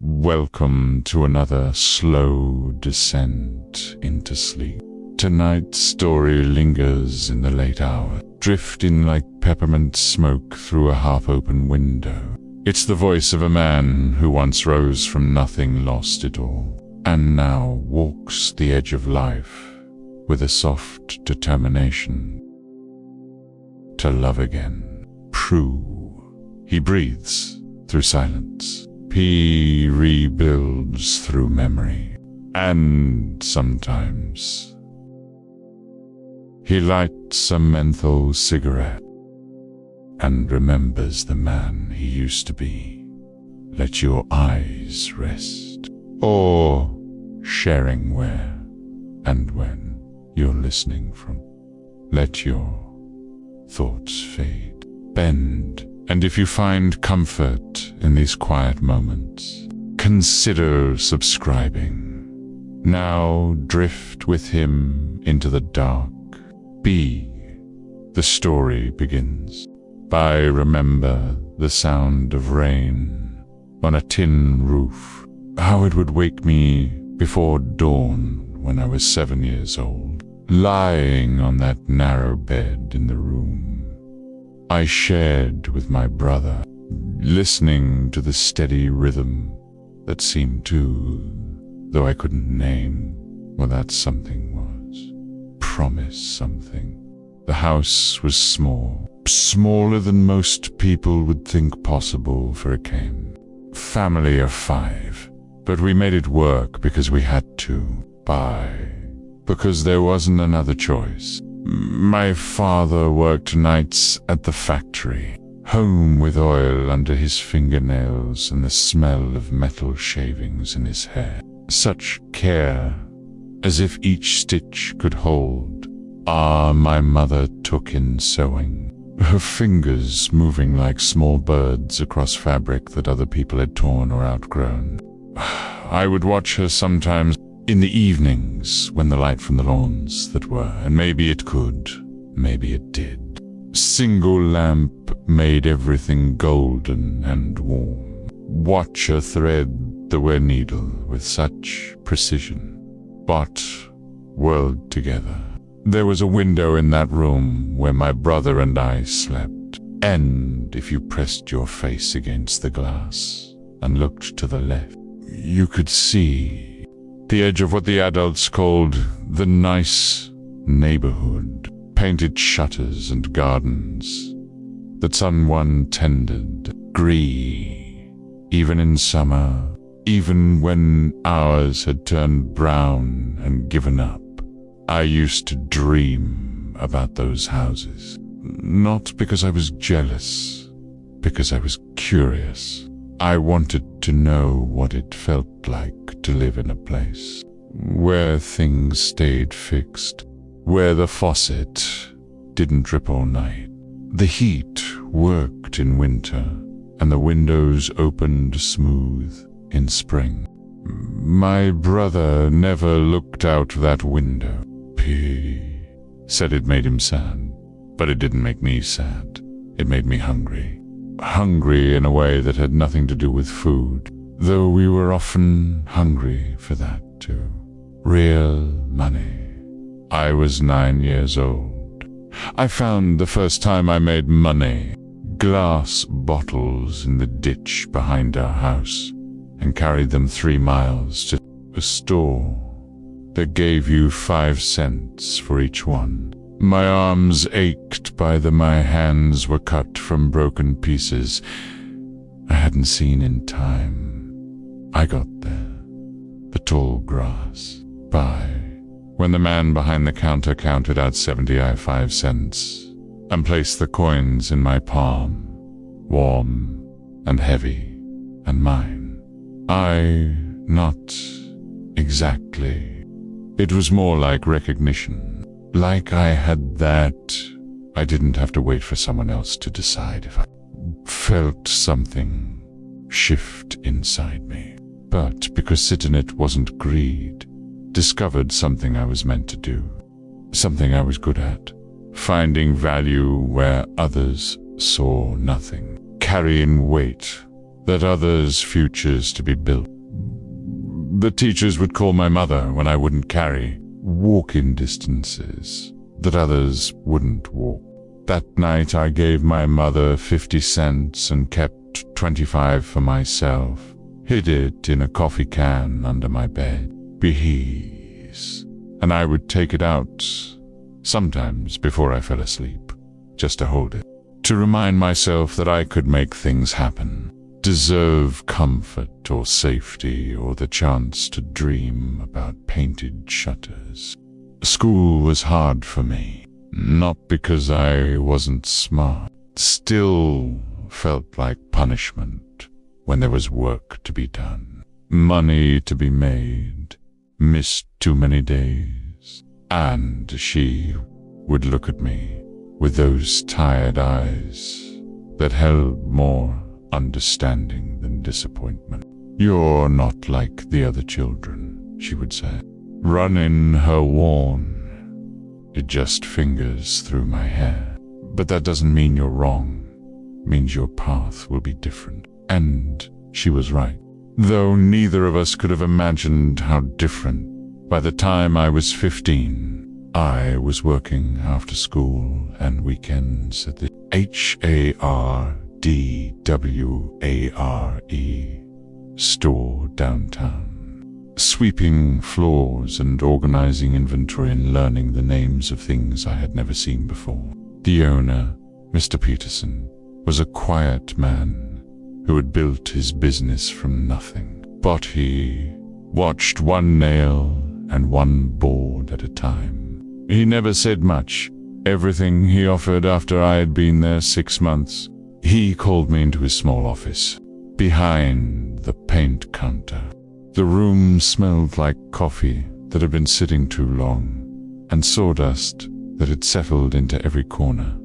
Welcome to another slow descent into sleep. Tonight's story lingers in the late hour, drifting like peppermint smoke through a half-open window. It's the voice of a man who once rose from nothing, lost it all, and now walks the edge of life with a soft determination to love again. Prue. He breathes through silence. He rebuilds through memory. And sometimes he lights a menthol cigarette and remembers the man he used to be. Let your eyes rest. Or sharing where and when you're listening from. Let your thoughts fade. Bend. And if you find comfort in these quiet moments, consider subscribing. Now drift with him into the dark. The story begins. Remember the sound of rain on a tin roof. How it would wake me before dawn when I was 7 years old, lying on that narrow bed in the room I shared with my brother, listening to the steady rhythm that seemed to, though I couldn't name what that something was, promise something. The house was small, smaller than most people would think possible for a family of 5, but we made it work because we had to, because there wasn't another choice. My father worked nights at the factory, home with oil under his fingernails and the smell of metal shavings in his hair. Such care, as if each stitch could hold. My mother took in sewing, her fingers moving like small birds across fabric that other people had torn or outgrown. I would watch her sometimes in the evenings when the light from the lawns that were, and maybe it could, maybe it did. Single lamp made everything golden and warm. Watch her thread the ware needle with such precision, but whirled together. There was a window in that room where my brother and I slept, and if you pressed your face against the glass and looked to the left, you could see the edge of what the adults called the nice neighborhood, painted shutters and gardens that someone tended, even in summer, even when ours had turned brown and given up. I used to dream about those houses, not because I was jealous, because I was curious. I wanted to know what it felt like to live in a place where things stayed fixed, where the faucet didn't drip all night, the heat worked in winter, and the windows opened smooth in spring. My brother never looked out that window. He said it made him sad, but it didn't make me sad. It made me hungry. Hungry in a way that had nothing to do with food, though we were often hungry for that too. Real money. I was 9 years old. I found the first time I made money, glass bottles in the ditch behind our house, and carried them 3 miles to a store that gave you 5 cents for each one. My arms ached by my hands were cut from broken pieces I hadn't seen in time. I got there. The tall grass. When the man behind the counter counted out 75 cents and placed the coins in my palm, warm and heavy and mine. Not exactly. It was more like recognition. Like I had that, I didn't have to wait for someone else to decide if I felt something shift inside me. But because sitting it wasn't greed, discovered something I was meant to do, something I was good at, finding value where others saw nothing, carrying weight that others' futures to be built. The teachers would call my mother when I wouldn't carry, walk-in distances that others wouldn't walk. That night I gave my mother 50 cents and kept 25 for myself, hid it in a coffee can under my bed. Behis. And I would take it out, sometimes before I fell asleep, just to hold it, to remind myself that I could make things happen, deserve comfort or safety or the chance to dream about painted shutters. School was hard for me, not because I wasn't smart. Still felt like punishment when there was work to be done, money to be made, missed too many days. And she would look at me with those tired eyes that held more understanding than disappointment. "You're not like the other children," she would say. Running her worn, it just fingers through my hair. "But that doesn't mean you're wrong. It means your path will be different." And she was right. Though neither of us could have imagined how different. By the time I was 15, I was working after school and weekends at the HARDWARE store downtown, sweeping floors and organizing inventory and learning the names of things I had never seen before. The owner, Mr. Peterson, was a quiet man who had built his business from nothing. But he watched one nail and one board at a time. He never said much. Everything he offered after I had been there 6 months. He called me into his small office, behind the paint counter. The room smelled like coffee that had been sitting too long, and sawdust that had settled into every corner.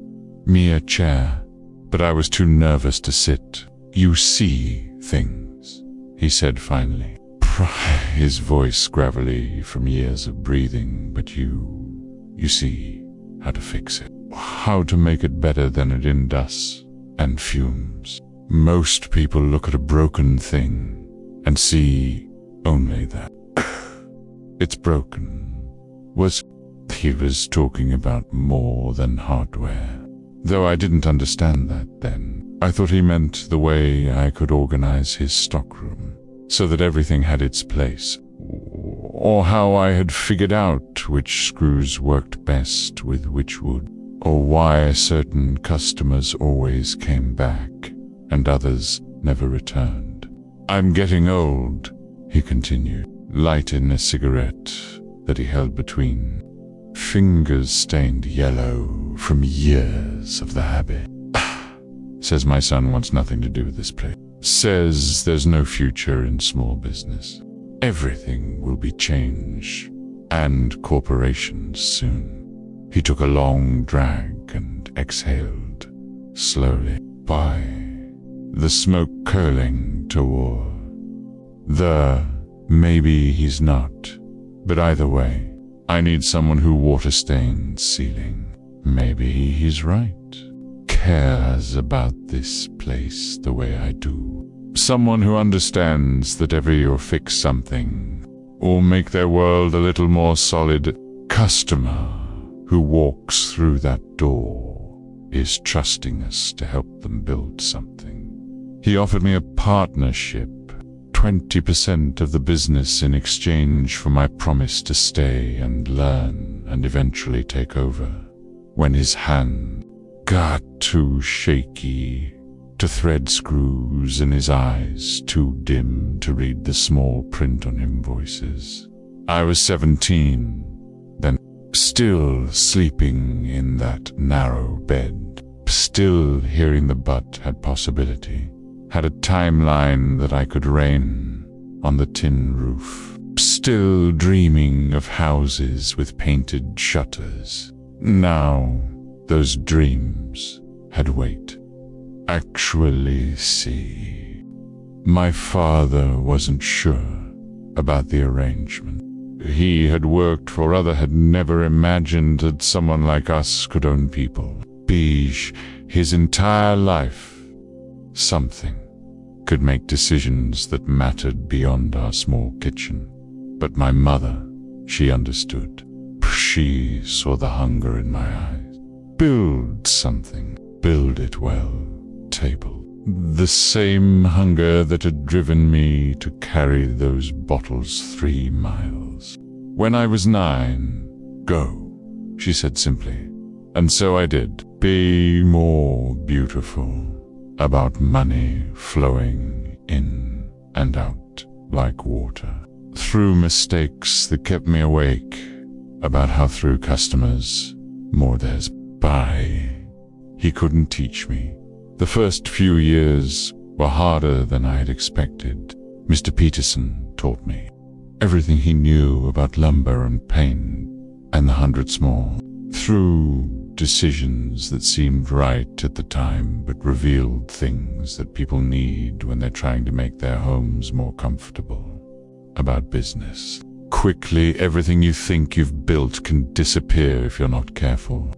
Me a chair, but I was too nervous to sit. "You see things," he said finally. His voice gravelly from years of breathing, "But you see how to fix it. How to make it better than it in dust and fumes. Most people look at a broken thing and see only that. It's broken." He was talking about more than hardware. Though I didn't understand that then. I thought he meant the way I could organize his stockroom so that everything had its place, or how I had figured out which screws worked best with which wood, or why certain customers always came back and others never returned. "I'm getting old," he continued, lighting a cigarette that he held between, fingers stained yellow from years of the habit. "Says my son wants nothing to do with this place. Says there's no future in small business. Everything will be changed, and corporations soon." He took a long drag and exhaled slowly, by the smoke curling toward maybe he's not. But either way, I need someone who water-stains ceiling. Maybe he's right. Cares about this place the way I do. Someone who understands that ever you fix something, or make their world a little more solid, customer who walks through that door is trusting us to help them build something. He offered me a partnership, 20% of the business in exchange for my promise to stay and learn and eventually take over. When his hand got too shaky to thread screws and his eyes too dim to read the small print on invoices. I was 17, then, still sleeping in that narrow bed, still hearing the butt had possibility, had a timeline that I could rain on the tin roof, still dreaming of houses with painted shutters. Now, those dreams had weight. Actually see. My father wasn't sure about the arrangement. He had worked for other, had never imagined that someone like us could own people. His entire life, something could make decisions that mattered beyond our small kitchen. But my mother, she understood. She saw the hunger in my eyes. Build something, build it well, table. The same hunger that had driven me to carry those bottles 3 miles. When I was 9, go, she said simply. And so I did. Be more beautiful. About money flowing in and out like water. Through mistakes that kept me awake. About how through customers, more there's buy. He couldn't teach me. The first few years were harder than I had expected. Mr. Peterson taught me everything he knew about lumber and paint and the 100 small. Through decisions that seemed right at the time but revealed things that people need when they're trying to make their homes more comfortable. About business. Quickly, everything you think you've built can disappear if you're not careful.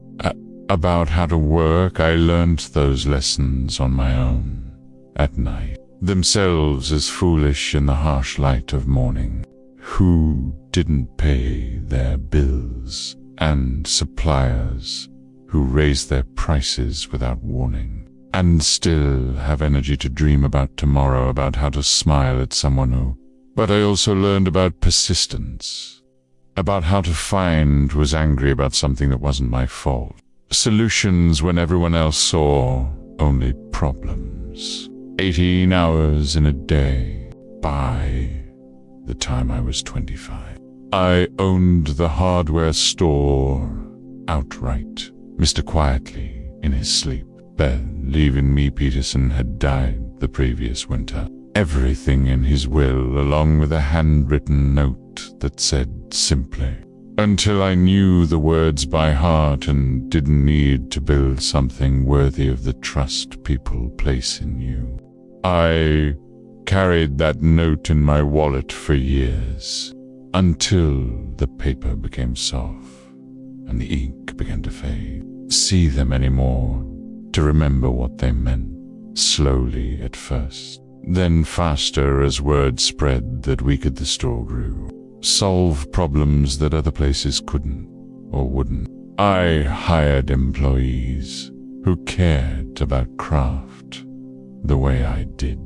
About how to work, I learned those lessons on my own, at night, themselves as foolish in the harsh light of morning. Who didn't pay their bills, and suppliers who raised their prices without warning, and still have energy to dream about tomorrow, about how to smile at someone who... But I also learned about persistence, about how to find was angry about something that wasn't my fault. Solutions when everyone else saw only problems. 18 hours in a day by the time I was 25. I owned the hardware store outright. Mr. Quietly in his sleep. Leaving me, Peterson had died the previous winter. Everything in his will, along with a handwritten note that said simply, until I knew the words by heart and didn't need to build something worthy of the trust people place in you. I carried that note in my wallet for years, until the paper became soft and the ink began to fade. See them anymore, to remember what they meant, slowly at first, then faster as word spread that we could the store grew. Solve problems that other places couldn't or wouldn't. I hired employees who cared about craft the way I did,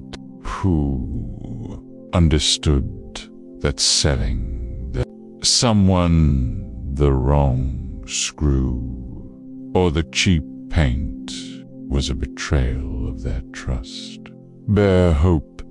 who understood that selling someone the wrong screw or the cheap paint was a betrayal of their trust. Bear hope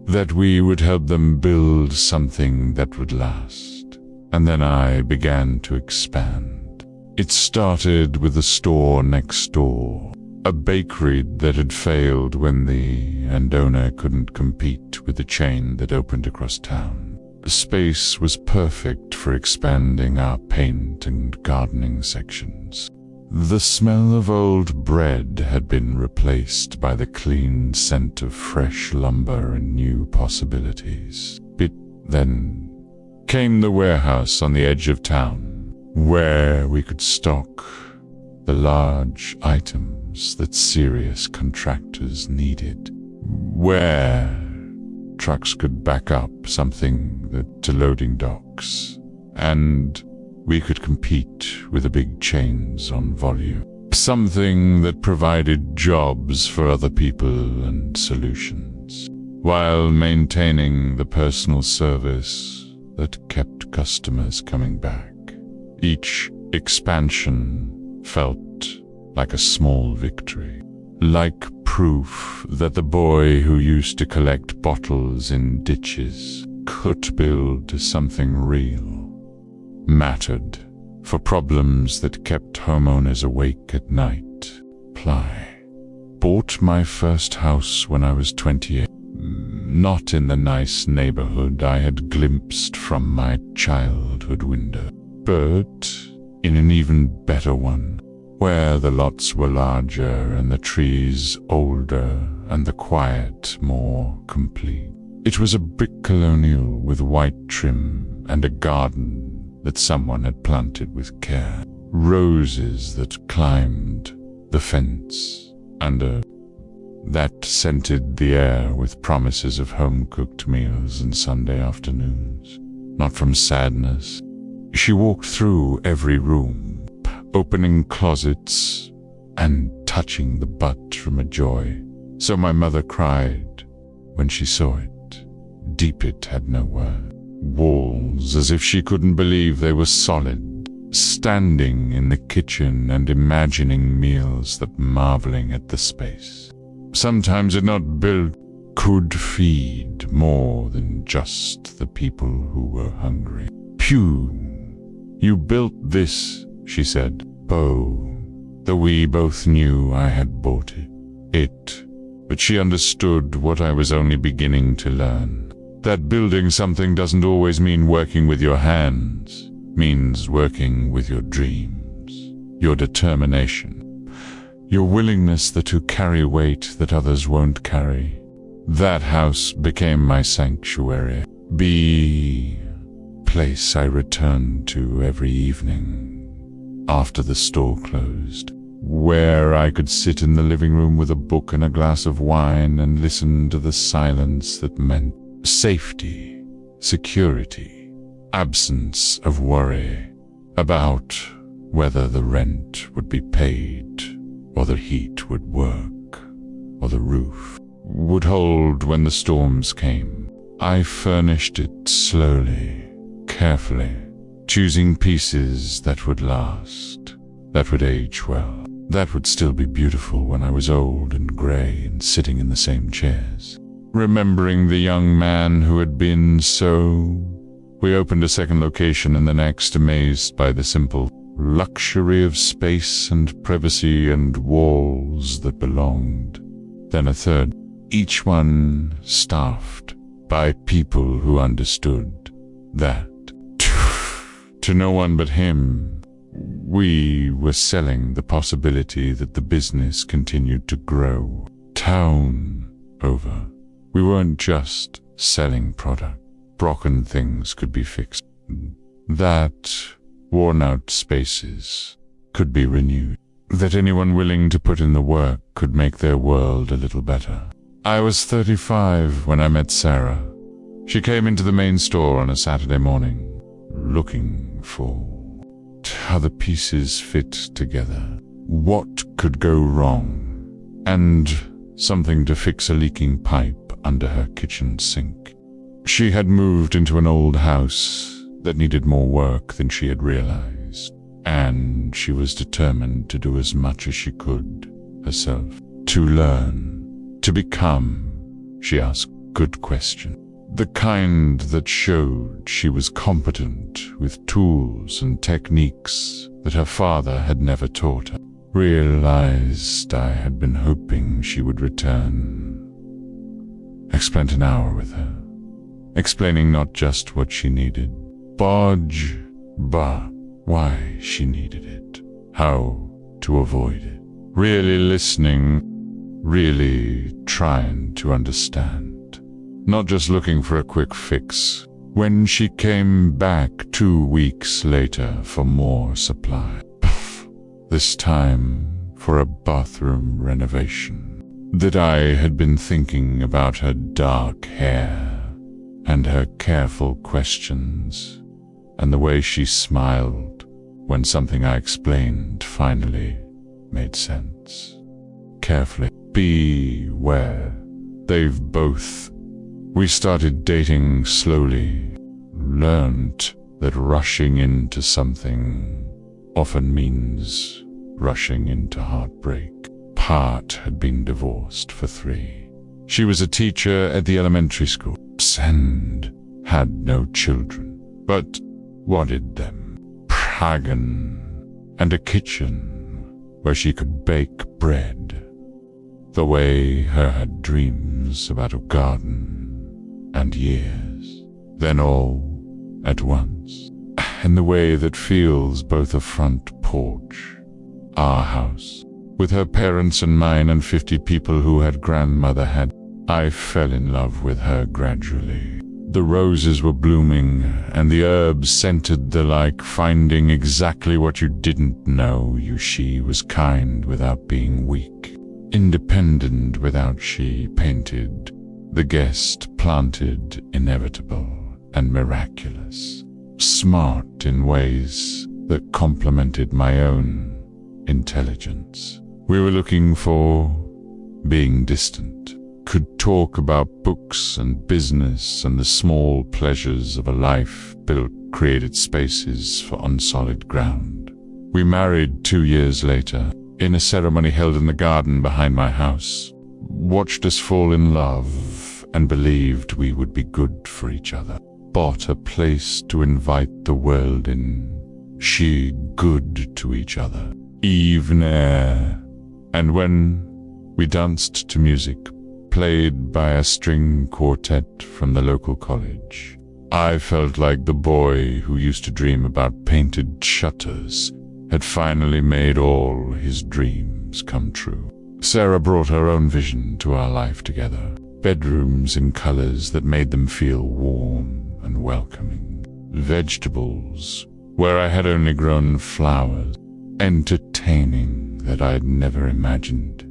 that we would help them build something that would last. And then I began to expand. It started with a store next door, a bakery that had failed when the owner couldn't compete with the chain that opened across town. The space was perfect for expanding our paint and gardening sections. The smell of old bread had been replaced by the clean scent of fresh lumber and new possibilities. Then came the warehouse on the edge of town, where we could stock the large items that serious contractors needed, where trucks could back up something to loading docks, and we could compete with the big chains on volume. Something that provided jobs for other people and solutions, while maintaining the personal service that kept customers coming back. Each expansion felt like a small victory, like proof that the boy who used to collect bottles in ditches could build something real. Mattered for problems that kept homeowners awake at night. Bought my first house when I was 28. Not in the nice neighborhood I had glimpsed from my childhood window, but in an even better one, where the lots were larger and the trees older and the quiet more complete. It was a brick colonial with white trim and a garden that someone had planted with care. Roses that climbed the fence and a that scented the air with promises of home-cooked meals and Sunday afternoons. Not from sadness. She walked through every room, opening closets and touching the butt from a joy. So my mother cried when she saw it. Deep it had no word. Walls as if she couldn't believe they were solid. Standing in the kitchen and imagining meals that marveling at the space. Sometimes it not built could feed more than just the people who were hungry. "Phew, you built this," she said. Though we both knew I had bought it. But she understood what I was only beginning to learn. That building something doesn't always mean working with your hands. Means working with your dreams, your determination, your willingness to carry weight that others won't carry. That house became my sanctuary, place I returned to every evening after the store closed, where I could sit in the living room with a book and a glass of wine and listen to the silence that meant safety, security, absence of worry about whether the rent would be paid, or the heat would work, or the roof would hold when the storms came. I furnished it slowly, carefully, choosing pieces that would last, that would age well, that would still be beautiful when I was old and gray and sitting in the same chairs. Remembering the young man who had been so. We opened a second location and the next, amazed by the simple luxury of space and privacy and walls that belonged. Then a third, each one staffed by people who understood that, to no one but him, we were selling the possibility that the business continued to grow. Town over. We weren't just selling product. Broken things could be fixed. That worn-out spaces could be renewed. That anyone willing to put in the work could make their world a little better. I was 35 when I met Sarah. She came into the main store on a Saturday morning, looking for how the pieces fit together. What could go wrong? And something to fix a leaking pipe under her kitchen sink. She had moved into an old house that needed more work than she had realized, and she was determined to do as much as she could herself. To learn, to become. She asked good questions. The kind that showed she was competent with tools and techniques that her father had never taught her. Realized I had been hoping she would return. I spent an hour with her, explaining not just what she needed, but why she needed it, how to avoid it. Really listening, really trying to understand, not just looking for a quick fix. When she came back 2 weeks later for more supply, this time for a bathroom renovation, that I had been thinking about her dark hair and her careful questions and the way she smiled when something I explained finally made sense. Carefully, beware. They've both. We started dating slowly, learned that rushing into something often means rushing into heartbreak. Part had been divorced for 3. She was a teacher at the elementary school and had no children, but wanted them. Pragen and a kitchen where she could bake bread, the way her had dreams about a garden and years, then all at once, in the way that feels both a front porch, our house, with her parents and mine and 50 people who her grandmother had. I fell in love with her gradually. The roses were blooming, and the herbs scented the like, finding exactly what you didn't know. She was kind without being weak. Independent without she painted, the guest planted inevitable and miraculous. Smart in ways that complemented my own intelligence. We were looking for being distant, could talk about books and business and the small pleasures of a life built created spaces for unsolid ground. We married 2 years later, in a ceremony held in the garden behind my house, watched us fall in love and believed we would be good for each other. Bought a place to invite the world in, she good to each other, even air. And when we danced to music, played by a string quartet from the local college, I felt like the boy who used to dream about painted shutters had finally made all his dreams come true. Sarah brought her own vision to our life together. Bedrooms in colors that made them feel warm and welcoming. Vegetables where I had only grown flowers. Entertaining that I had never imagined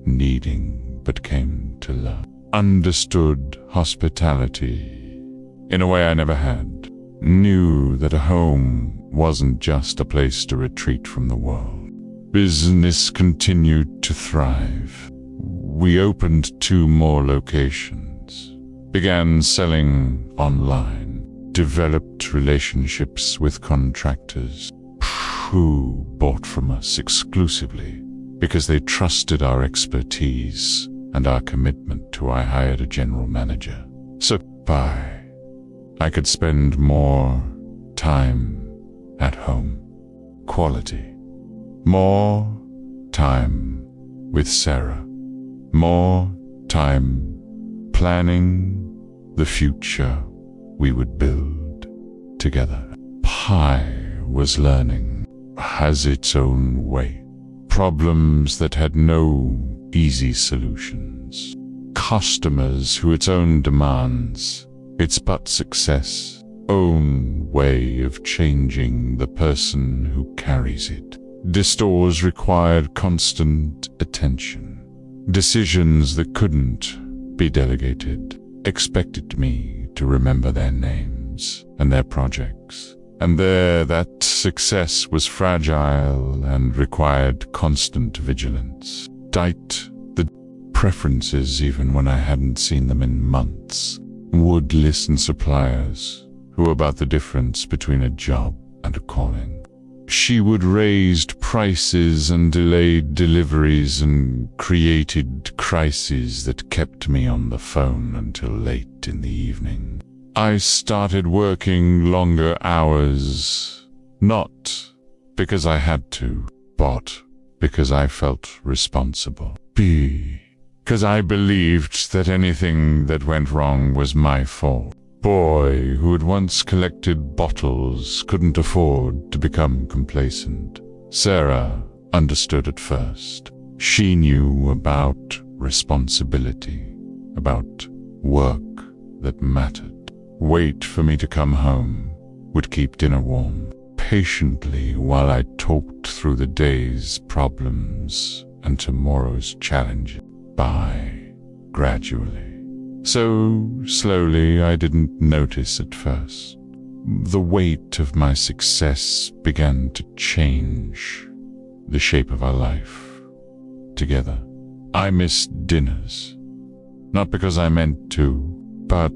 needing but came to love. Understood hospitality in a way I never had. Knew that a home wasn't just a place to retreat from the world. Business continued to thrive. We opened 2 more locations, began selling online, developed relationships with contractors who bought from us exclusively because they trusted our expertise and our commitment to. I hired a general manager. So I could spend more time at home. Quality. More time with Sarah. More time planning the future we would build together. Pi was learning, has its own way. Problems that had no easy solutions. Customers who its own demands, its but success, own way of changing the person who carries it. Stores required constant attention. Decisions that couldn't be delegated expected me to remember their names and their projects. And there, that success was fragile and required constant vigilance. Dight the preferences even when I hadn't seen them in months. Would listen suppliers who about the difference between a job and a calling. She would raised prices and delayed deliveries and created crises that kept me on the phone until late in the evening. I started working longer hours, not because I had to, but because I felt responsible. Because I believed that anything that went wrong was my fault. Boy who had once collected bottles couldn't afford to become complacent. Sarah understood at first. She knew about responsibility, about work that mattered. Wait for me to come home, would keep dinner warm, patiently while I talked through the day's problems and tomorrow's challenges. Gradually. So slowly I didn't notice at first. The weight of my success began to change the shape of our life together. I missed dinners, not because I meant to, but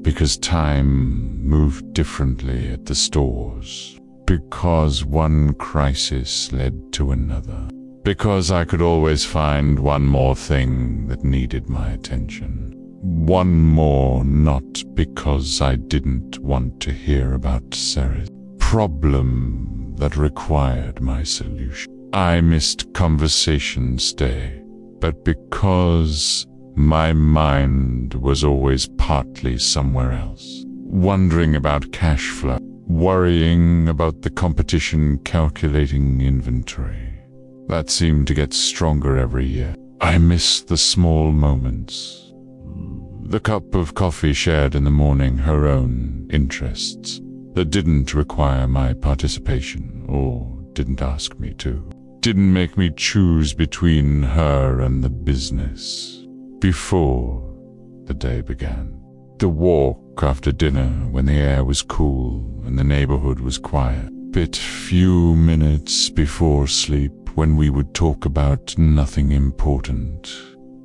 because time moved differently at the stores, because one crisis led to another, because I could always find one more thing that needed my attention. One more, not because I didn't want to hear about Sarah's problem that required my solution. I missed conversations day, but because my mind was always partly somewhere else, wondering about cash flow, worrying about the competition, calculating inventory. That seemed to get stronger every year. I missed the small moments. The cup of coffee shared in the morning, her own interests that didn't require my participation or didn't ask me to. didn't make me choose between her and the business. Before the day began, the walk after dinner when the air was cool and the neighborhood was quiet, few minutes before sleep when we would talk about nothing important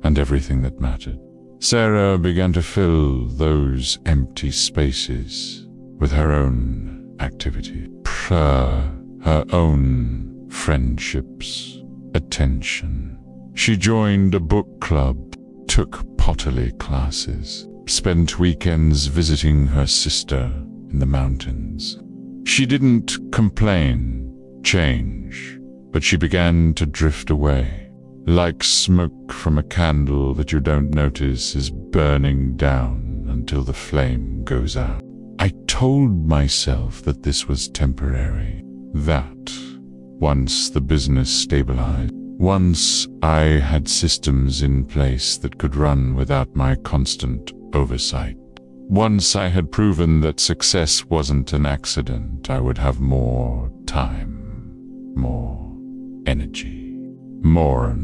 and everything that mattered. Sarah began to fill those empty spaces with her own activity, her own friendships, attention. She joined a book club, took pottery classes, spent weekends visiting her sister in the mountains. She didn't complain, change, but she began to drift away, like smoke from a candle that you don't notice is burning down until the flame goes out. I told myself that this was temporary, that once the business stabilized, once I had systems in place that could run without my constant oversight, once I had proven that success wasn't an accident, I would have more time, more energy, more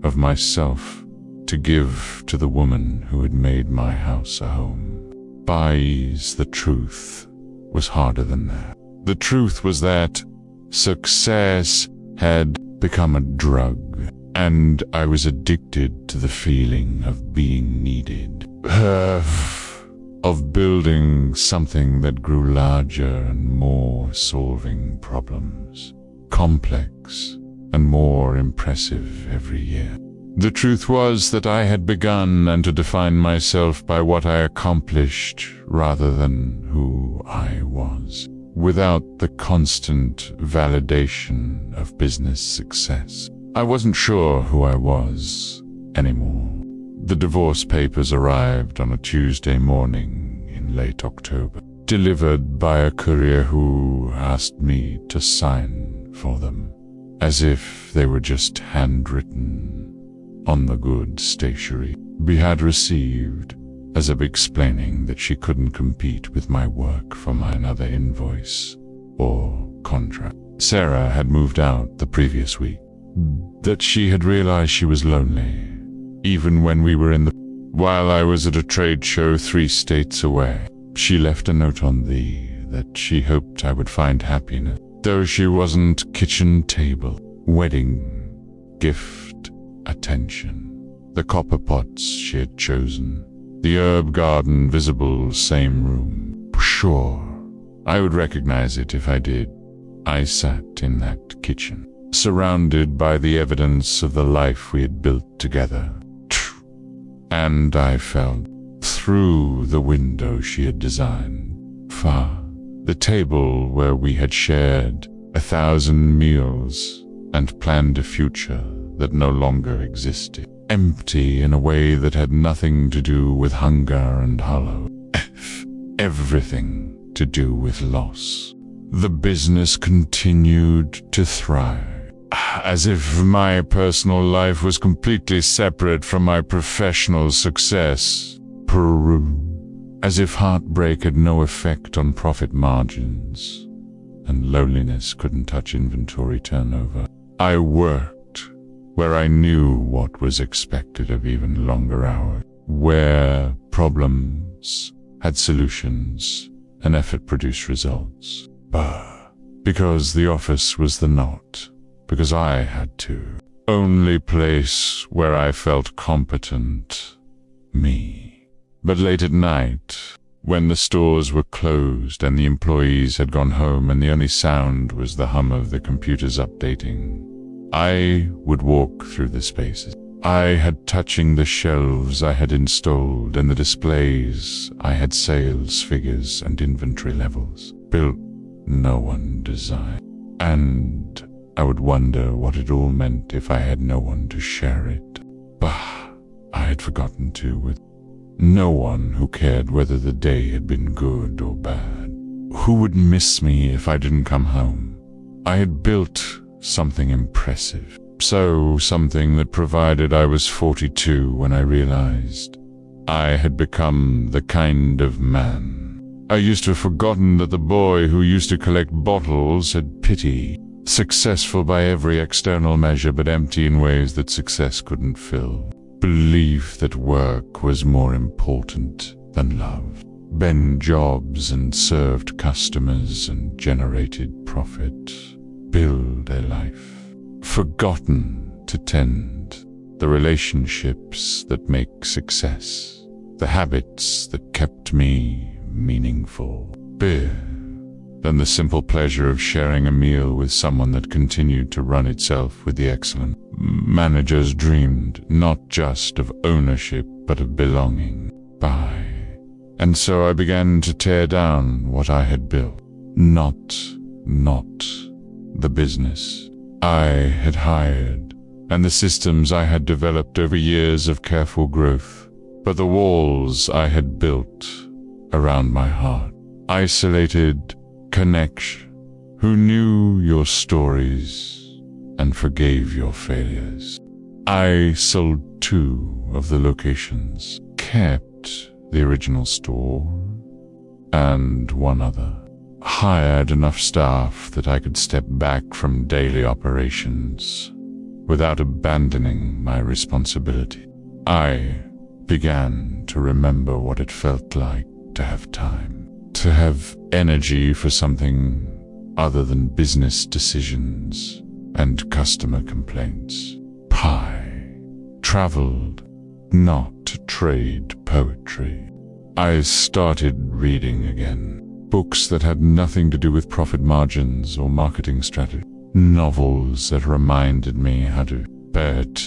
of myself to give to the woman who had made my house a home. The truth was harder than that. The truth was that success had become a drug, and I was addicted to the feeling of being needed, of building something that grew larger and more, solving problems, complex and more impressive every year. The truth was that I had begun and to define myself by what I accomplished rather than who I was, without the constant validation of business success. I wasn't sure who I was anymore. The divorce papers arrived on a Tuesday morning in late October, delivered by a courier who asked me to sign for them, as if they were just handwritten on the good stationery we had received, as if explaining that she couldn't compete with my work for another invoice or contract. Sarah had moved out the previous week, that she had realized she was lonely, even when we were while I was at a trade show 3 states away. She left a note on that she hoped I would find happiness, though she wasn't kitchen table, wedding, gift, attention, the copper pots she had chosen, the herb garden visible same room. Sure, I would recognize it if I did. I sat in that kitchen, surrounded by the evidence of the life we had built together, and I felt through the window she had designed, far, the table where we had shared 1,000 meals and planned a future that no longer existed, empty in a way that had nothing to do with hunger and hollow, everything to do with loss. The business continued to thrive, as if my personal life was completely separate from my professional success. As if heartbreak had no effect on profit margins, and loneliness couldn't touch inventory turnover. I worked where I knew what was expected of even longer hours, where problems had solutions and effort produced results. Because the office was the not, because I had to. Only place where I felt competent, me. But late at night, when the stores were closed and the employees had gone home and the only sound was the hum of the computers updating, I would walk through the spaces I had, touching the shelves I had installed and the displays I had, sales figures and inventory levels, built no one designed. And I would wonder what it all meant if I had no one to share it. Bah, I had forgotten to, with no one who cared whether the day had been good or bad. Who would miss me if I didn't come home? I had built something impressive, something that, provided I was 42 when I realized I had become the kind of man. I used to have forgotten that the boy who used to collect bottles had pity Successful by every external measure, but empty in ways that success couldn't fill. Belief that work was more important than love. Bend jobs and served customers and generated profit. Build a life. Forgotten to tend the relationships that make success. The habits that kept me meaningful. Beer than the simple pleasure of sharing a meal with someone that continued to run itself with the excellent. Managers dreamed not just of ownership, but of belonging. And so I began to tear down what I had built. Not the business I had hired and the systems I had developed over years of careful growth, but the walls I had built around my heart. Isolated connection, who knew your stories and forgave your failures. I sold 2 of the locations, kept the original store, and 1 other. Hired enough staff that I could step back from daily operations without abandoning my responsibility. I began to remember what it felt like to have time, to have energy for something other than business decisions and customer complaints. Traveled, not to trade poetry. I started reading again. Books that had nothing to do with profit margins or marketing strategy. Novels that reminded me how to bet,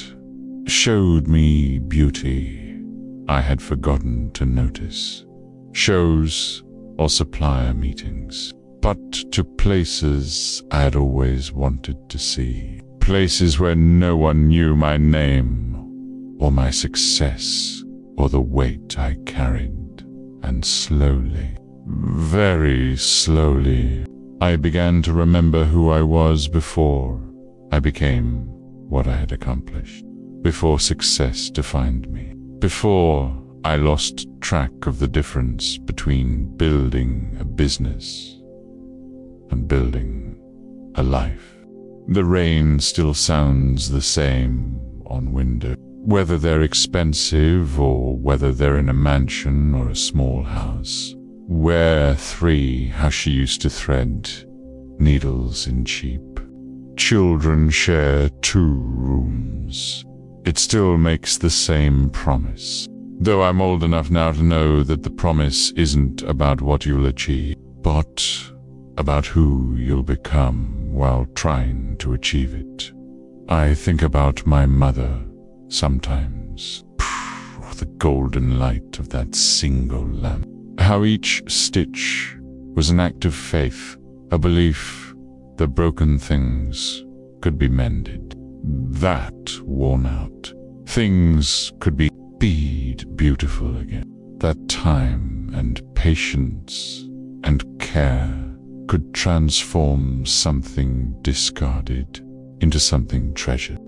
showed me beauty I had forgotten to notice. Shows or supplier meetings, but to places I had always wanted to see. Places where no one knew my name or my success or the weight I carried. And slowly, very slowly, I began to remember who I was before I became what I had accomplished. Before success defined me. Before I lost track of the difference between building a business and building a life. The rain still sounds the same on windows, whether they're expensive or whether they're in a mansion or a small house. Where 3, how she used to thread needles in cheap. Children share 2 rooms. It still makes the same promise. Though I'm old enough now to know that the promise isn't about what you'll achieve, but about who you'll become while trying to achieve it. I think about my mother sometimes. The golden light of that single lamp. How each stitch was an act of faith, a belief that broken things could be mended. That worn out, things could be beautiful again. That time and patience and care could transform something discarded into something treasured.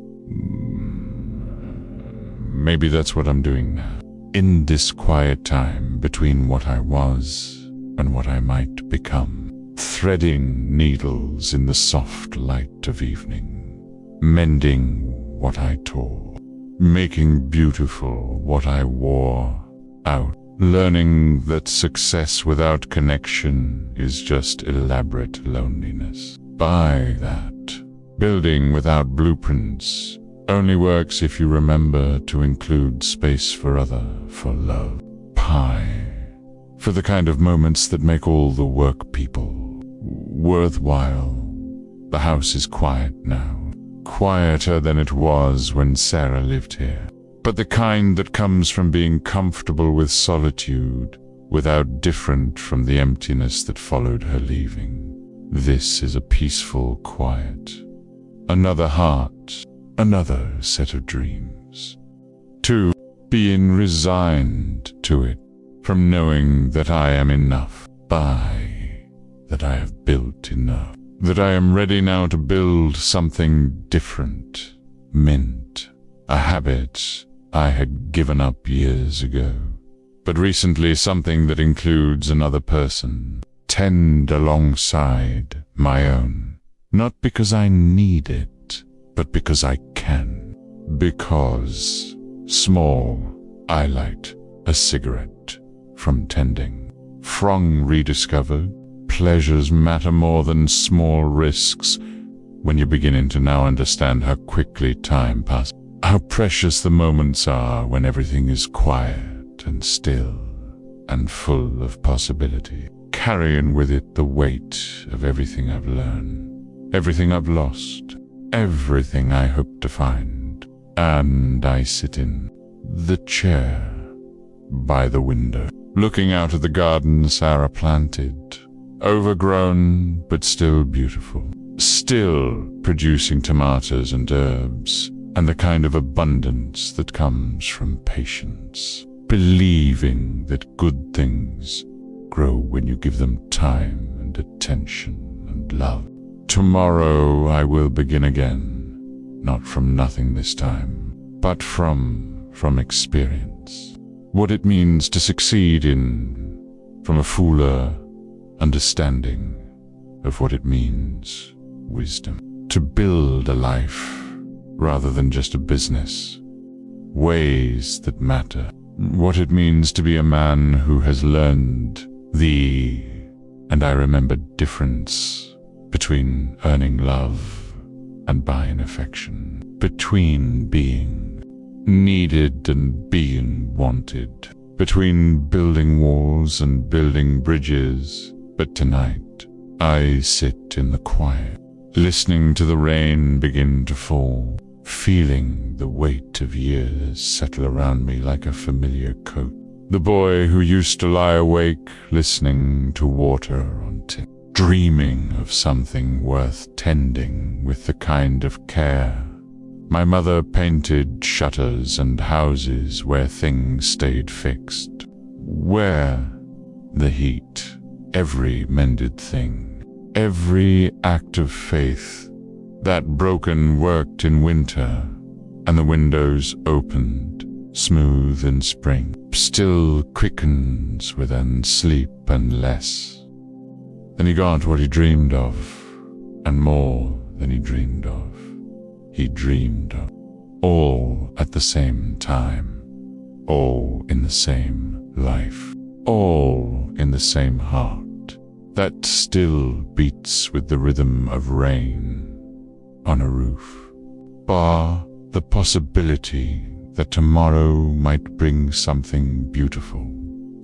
Maybe that's what I'm doing now. In this quiet time between what I was and what I might become. Threading needles in the soft light of evening. Mending what I tore. Making beautiful what I wore out. Learning that success without connection is just elaborate loneliness. By that, building without blueprints only works if you remember to include space for love. For the kind of moments that make all the work people worthwhile. The house is quiet now, quieter than it was when Sarah lived here, but the kind that comes from being comfortable with solitude without different from the emptiness that followed her leaving. This is a peaceful quiet. Another heart, another set of dreams. 2, being resigned to it, from knowing that I am enough, that I have built enough, that I am ready now to build something different, mint, a habit I had given up years ago, but recently something that includes another person, tend alongside my own. Not because I need it, but because I can. Because, small, I light a cigarette from tending. Frong rediscovered, pleasures matter more than small risks when you're beginning to now understand how quickly time passes. How precious the moments are when everything is quiet and still and full of possibility, carrying with it the weight of everything I've learned, everything I've lost, everything I hope to find. And I sit in the chair by the window, looking out at the garden Sarah planted, overgrown but still beautiful, still producing tomatoes and herbs, and the kind of abundance that comes from patience, believing that good things grow when you give them time and attention and love. Tomorrow I will begin again, not from nothing this time, but from experience. What it means to succeed from a fuller understanding of what it means, wisdom. To build a life rather than just a business, ways that matter. What it means to be a man who has learned and I remember difference between earning love and buying affection, between being needed and being wanted, between building walls and building bridges. But tonight, I sit in the quiet, listening to the rain begin to fall, feeling the weight of years settle around me like a familiar coat. The boy who used to lie awake listening to water on tin, dreaming of something worth tending with the kind of care. My mother painted shutters and houses where things stayed fixed, where the heat, every mended thing, every act of faith, that broken worked in winter, and the windows opened, smooth in spring, still quickens with sleep and less. Then he got what he dreamed of, and more than he dreamed of. He dreamed of all at the same time, all in the same life, all in the same heart that still beats with the rhythm of rain on a roof, bar the possibility that tomorrow might bring something beautiful,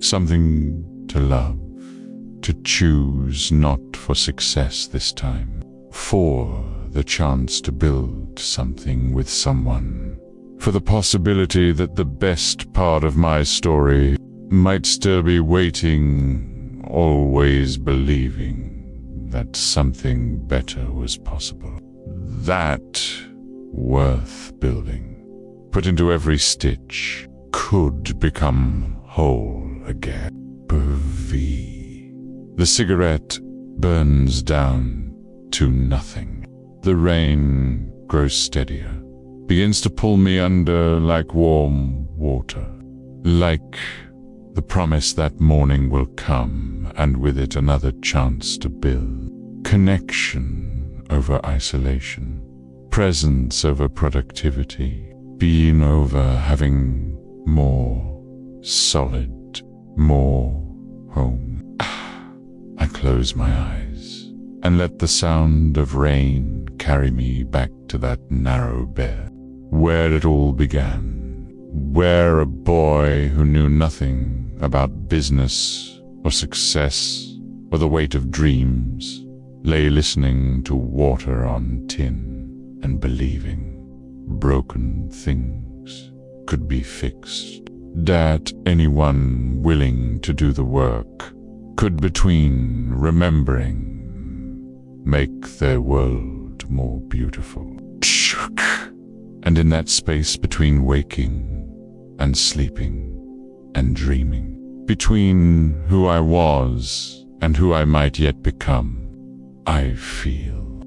something to love, to choose not for success this time, for the chance to build something with someone, for the possibility that the best part of my story might still be waiting, always believing that something better was possible, that worth building, put into every stitch, could become whole again. Pervy. The cigarette burns down to nothing. The rain grows steadier, begins to pull me under like warm water, like the promise that morning will come, and with it another chance to build. Connection over isolation, presence over productivity, being over having more solid, more home. I close my eyes and let the sound of rain carry me back to that narrow bed where it all began, where a boy who knew nothing about business or success or the weight of dreams lay listening to water on tin and believing broken things could be fixed, that anyone willing to do the work could, between remembering, make their world more beautiful. And in that space between waking and sleeping and dreaming, between who I was and who I might yet become, I feel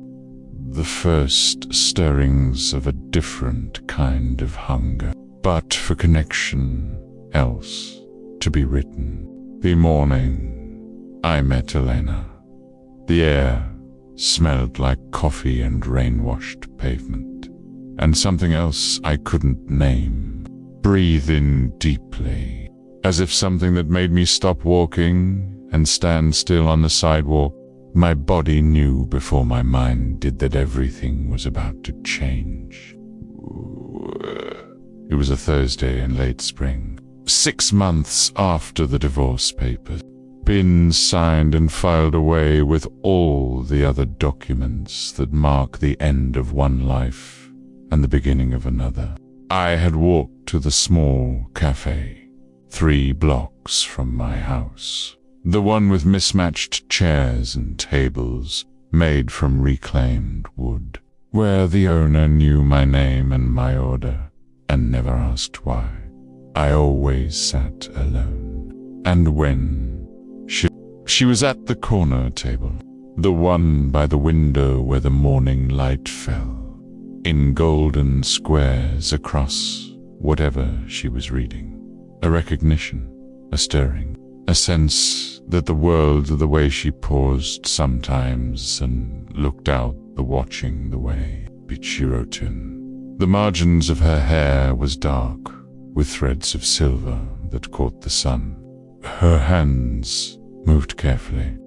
the first stirrings of a different kind of hunger, but for connection else to be written. The morning I met Elena, the air smelled like coffee and rain-washed pavement, and something else I couldn't name. Breathe in deeply, as if something that made me stop walking and stand still on the sidewalk. My body knew before my mind did that everything was about to change. It was a Thursday in late spring, 6 months after the divorce papers. Been signed and filed away with all the other documents that mark the end of one life and the beginning of another. I had walked to the small cafe, 3 blocks from my house, the one with mismatched chairs and tables made from reclaimed wood, where the owner knew my name and my order and never asked why. I always sat alone, and when she was at the corner table, the one by the window where the morning light fell, in golden squares across whatever she was reading. A recognition, a stirring, a sense that the world, the way she paused sometimes and looked out, the watching the way she wrote in. The margins of her hair was dark, with threads of silver that caught the sun. Her hands moved carefully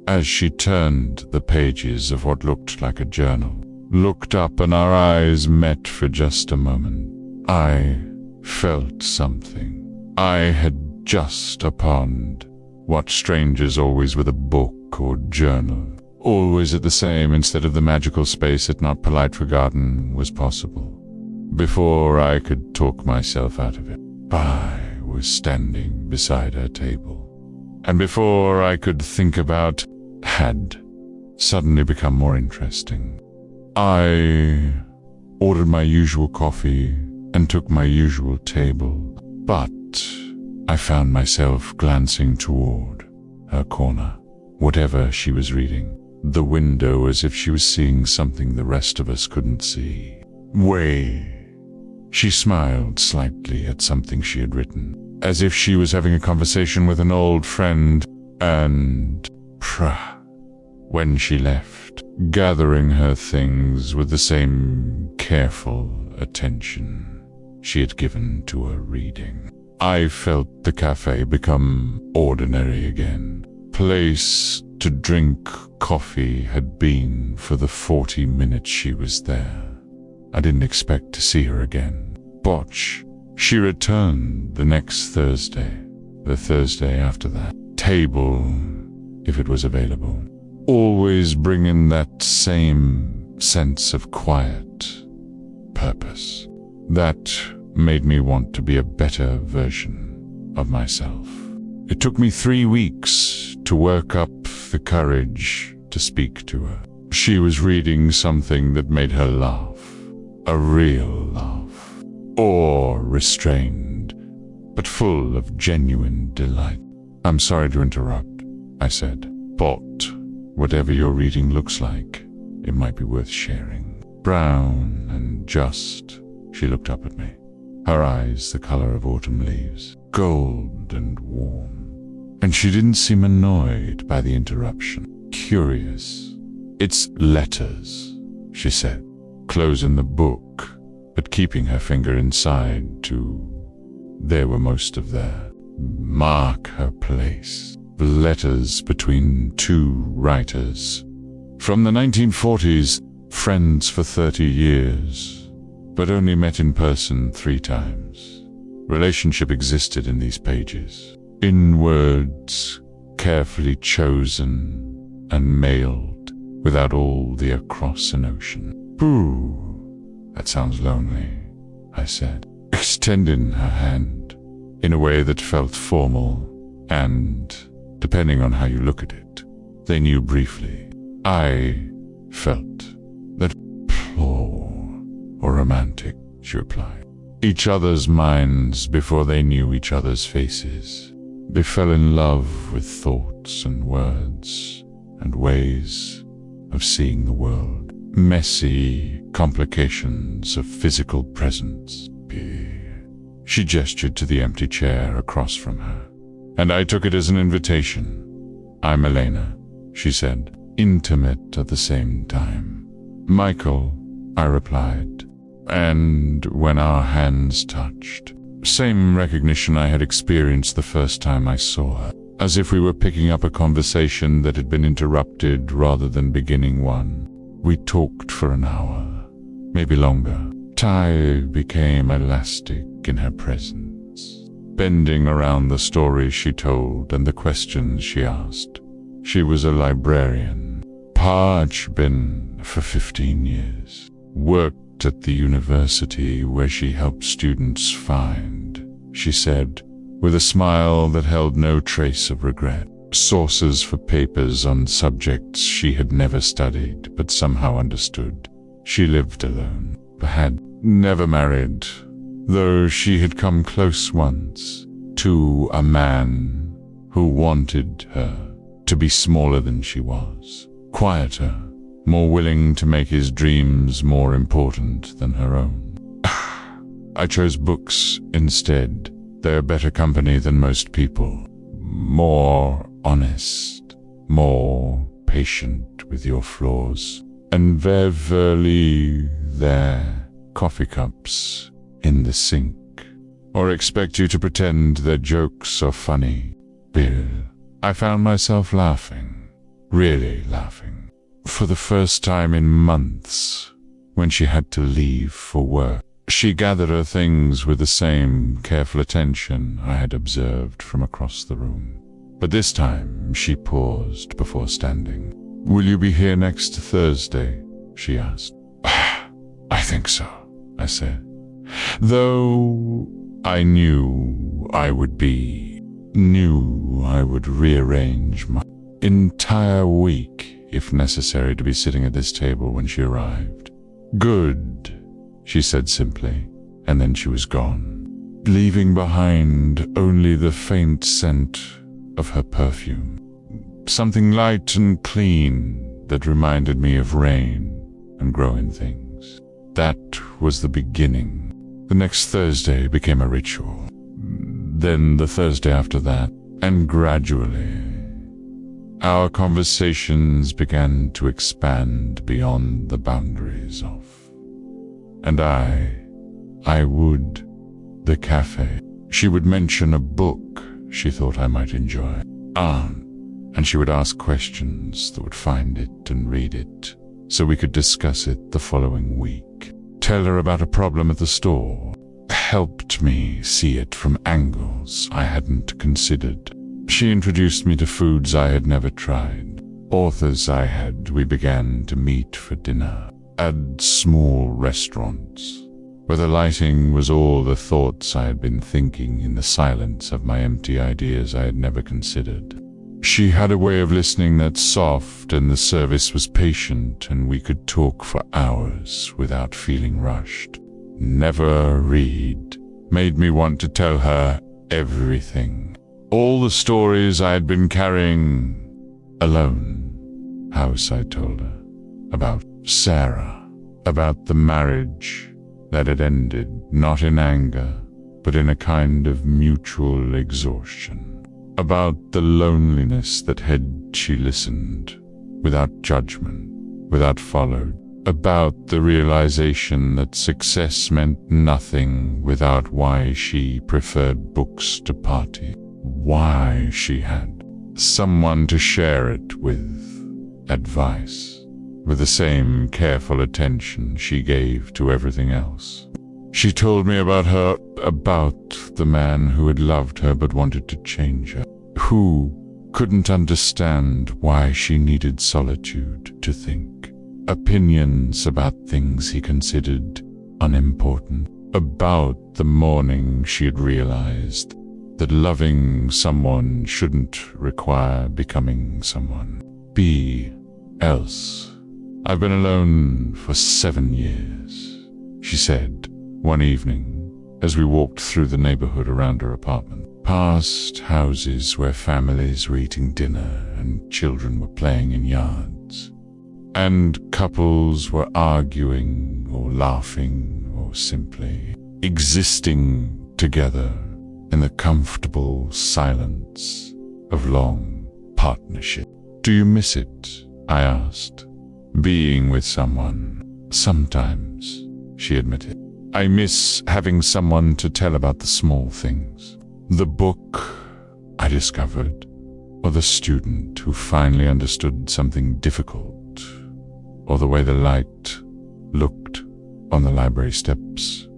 as she turned the pages of what looked like a journal, looked up, and our eyes met for just a moment. I felt something. I had just upon what strangers always with a book or journal, always at the same instead of the magical space it not polite forgotten was possible. Before I could talk myself out of it, I was standing beside her table. And before I could think about had suddenly become more interesting. I ordered my usual coffee and took my usual table, but I found myself glancing toward her corner, whatever she was reading, the window, as if she was seeing something the rest of us couldn't see. She smiled slightly at something she had written, as if she was having a conversation with an old friend, and when she left, gathering her things with the same careful attention she had given to her reading. I felt the cafe become ordinary again. Place to drink coffee had been for the 40 minutes she was there. I didn't expect to see her again. Botch. She returned the next Thursday, the Thursday after that. Table, if it was available. Always bringing that same sense of quiet, purpose. That made me want to be a better version of myself. It took me 3 weeks to work up the courage to speak to her. She was reading something that made her laugh, a real laugh, or restrained, but full of genuine delight. "I'm sorry to interrupt," I said, "but whatever your reading looks like, it might be worth sharing." Brown and just, she looked up at me, her eyes the color of autumn leaves, gold and warm. And she didn't seem annoyed by the interruption, curious. "It's letters," she said, closing the book, but keeping her finger inside to there were most of there. Mark her place. Letters between 2 writers. From the 1940s, friends for 30 years, but only met in person 3 times. Relationship existed in these pages, in words carefully chosen and mailed without all the across an ocean. "Ooh, that sounds lonely," I said, extending her hand in a way that felt formal and, depending on how you look at it, they knew briefly. I felt that pure or romantic, she replied. Each other's minds before they knew each other's faces. They fell in love with thoughts and words and ways of seeing the world. Messy complications of physical presence. She gestured to the empty chair across from her, and I took it as an invitation. "I'm Elena," she said, intimate at the same time. "Michael," I replied, and when our hands touched, same recognition I had experienced the first time I saw her, as if we were picking up a conversation that had been interrupted rather than beginning one. We talked for an hour, maybe longer. Ty became elastic in her presence, bending around the stories she told and the questions she asked. She was a librarian. Pa had been for 15 years. Worked at the university where she helped students find, she said, with a smile that held no trace of regret, sources for papers on subjects she had never studied but somehow understood. She lived alone, had never married, though she had come close once to a man who wanted her to be smaller than she was, quieter, more willing to make his dreams more important than her own. I chose books instead. They're better company than most people. More honest, more patient with your flaws. And verily their coffee cups in the sink. Or expect you to pretend their jokes are funny. Bill. I found myself laughing, really laughing, for the first time in months, when she had to leave for work. She gathered her things with the same careful attention I had observed from across the room. But this time she paused before standing. "Will you be here next Thursday?" she asked. "I think so," I said, though I knew I would rearrange my entire week if necessary to be sitting at this table when she arrived. "Good," she said simply, and then she was gone, leaving behind only the faint scent of her perfume, something light and clean that reminded me of rain and growing things. That was the beginning. The next Thursday became a ritual, then the Thursday after that, and gradually our conversations began to expand beyond the boundaries of. And I would, the cafe. She would mention a book she thought I might enjoy. And she would ask questions that would find it and read it, so we could discuss it the following week. Tell her about a problem at the store. Helped me see it from angles I hadn't considered. She introduced me to foods I had never tried, authors we began to meet for dinner at small restaurants, where the lighting was all the thoughts I had been thinking in the silence of my empty ideas I had never considered. She had a way of listening that's soft, and the service was patient, and we could talk for hours without feeling rushed. Never read made me want to tell her everything. All the stories I had been carrying alone. House, I told her. About Sarah. About the marriage that had ended, not in anger, but in a kind of mutual exhaustion. About the loneliness that had she listened, without judgment, without followed. About the realization that success meant nothing without why she preferred books to party. Why she had someone to share it with, advice, with the same careful attention she gave to everything else. She told me about the man who had loved her but wanted to change her, who couldn't understand why she needed solitude to think, opinions about things he considered unimportant, about the morning she had realized that loving someone shouldn't require becoming someone else. I've been alone for 7 years, she said one evening as we walked through the neighborhood around her apartment, past houses where families were eating dinner and children were playing in yards, and couples were arguing or laughing or simply existing together in the comfortable silence of long partnership. "Do you miss it?" I asked. Being with someone. Sometimes, she admitted. I miss having someone to tell about the small things. The book I discovered, or the student who finally understood something difficult, or the way the light looked on the library steps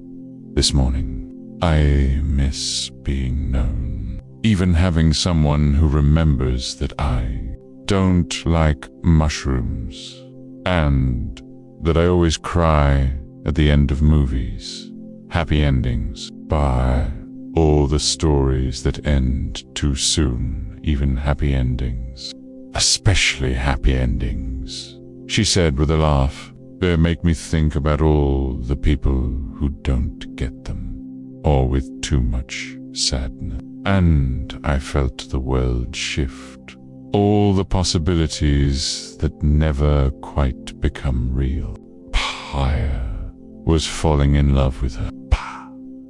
this morning. I miss being known. Even having someone who remembers that I don't like mushrooms, and that I always cry at the end of movies. Happy endings. By all the stories that end too soon, even happy endings. Especially happy endings, she said with a laugh. They make me think about all the people who don't get them, or with too much sadness. And I felt the world shift. All the possibilities that never quite become real. Pyre was falling in love with her.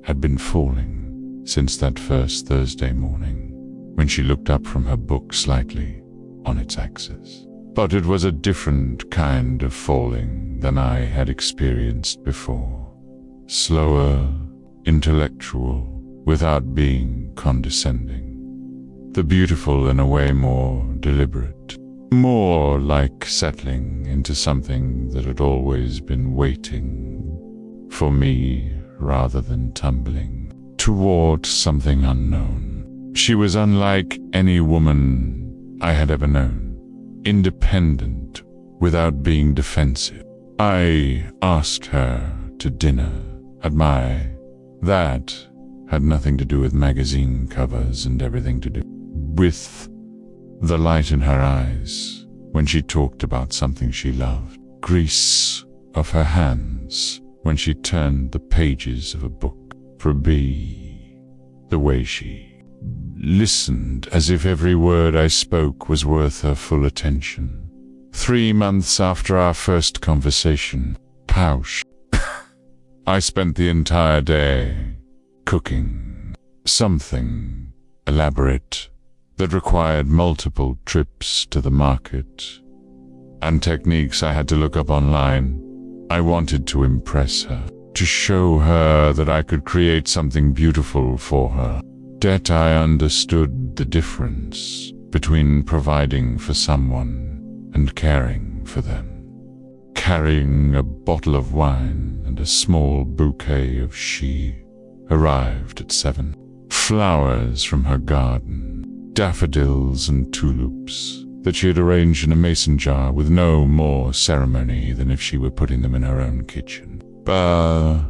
Had been falling since that first Thursday morning, when she looked up from her book slightly on its axis. But it was a different kind of falling than I had experienced before. Slower, intellectual, without being condescending. The beautiful in a way more deliberate. More like settling into something that had always been waiting for me rather than tumbling toward something unknown. She was unlike any woman I had ever known. Independent, without being defensive. I asked her to dinner at my... That had nothing to do with magazine covers and everything to do with the light in her eyes when she talked about something she loved. Grease of her hands when she turned the pages of a book. For B, the way she listened as if every word I spoke was worth her full attention. 3 months after our first conversation, Pausch, I spent the entire day cooking something elaborate that required multiple trips to the market and techniques I had to look up online. I wanted to impress her, to show her that I could create something beautiful for her. Yet I understood the difference between providing for someone and caring for them. Carrying a bottle of wine and a small bouquet of she arrived at 7. Flowers from her garden, daffodils and tulips that she had arranged in a mason jar with no more ceremony than if she were putting them in her own kitchen. Bah,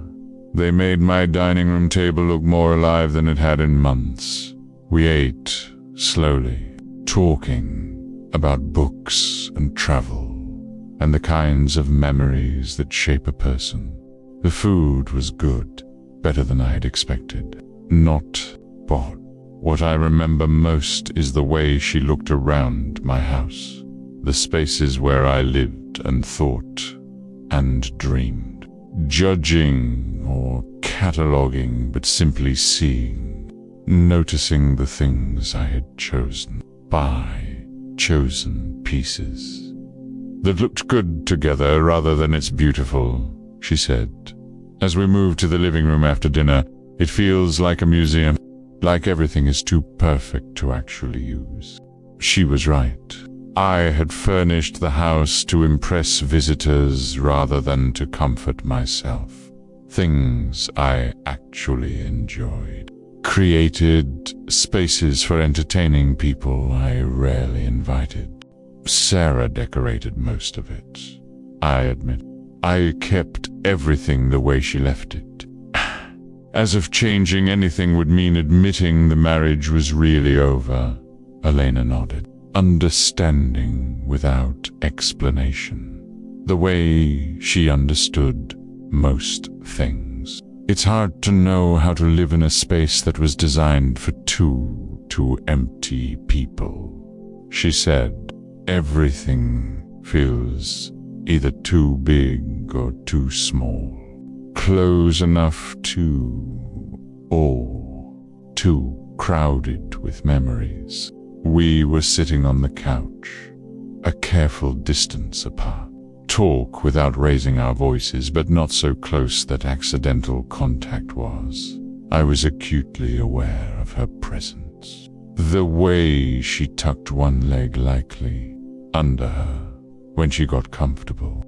they made my dining room table look more alive than it had in months. We ate slowly, talking about books and travel and the kinds of memories that shape a person. The food was good, better than I had expected. Not bought. What I remember most is the way she looked around my house, the spaces where I lived and thought and dreamed, judging or cataloging, but simply seeing, noticing the things I had chosen, by chosen pieces that looked good together rather than it's beautiful, she said. As we moved to the living room after dinner, it feels like a museum, like everything is too perfect to actually use. She was right. I had furnished the house to impress visitors rather than to comfort myself. Things I actually enjoyed. Created spaces for entertaining people I rarely invited. Sarah decorated most of it, I admit. I kept everything the way she left it. As if changing anything would mean admitting the marriage was really over. Elena nodded, understanding without explanation, the way she understood most things. It's hard to know how to live in a space that was designed for two empty people, she said. Everything feels either too big or too small. Close enough or too crowded with memories. We were sitting on the couch, a careful distance apart. Talk without raising our voices, but not so close that accidental contact was. I was acutely aware of her presence. The way she tucked one leg lightly under her when she got comfortable.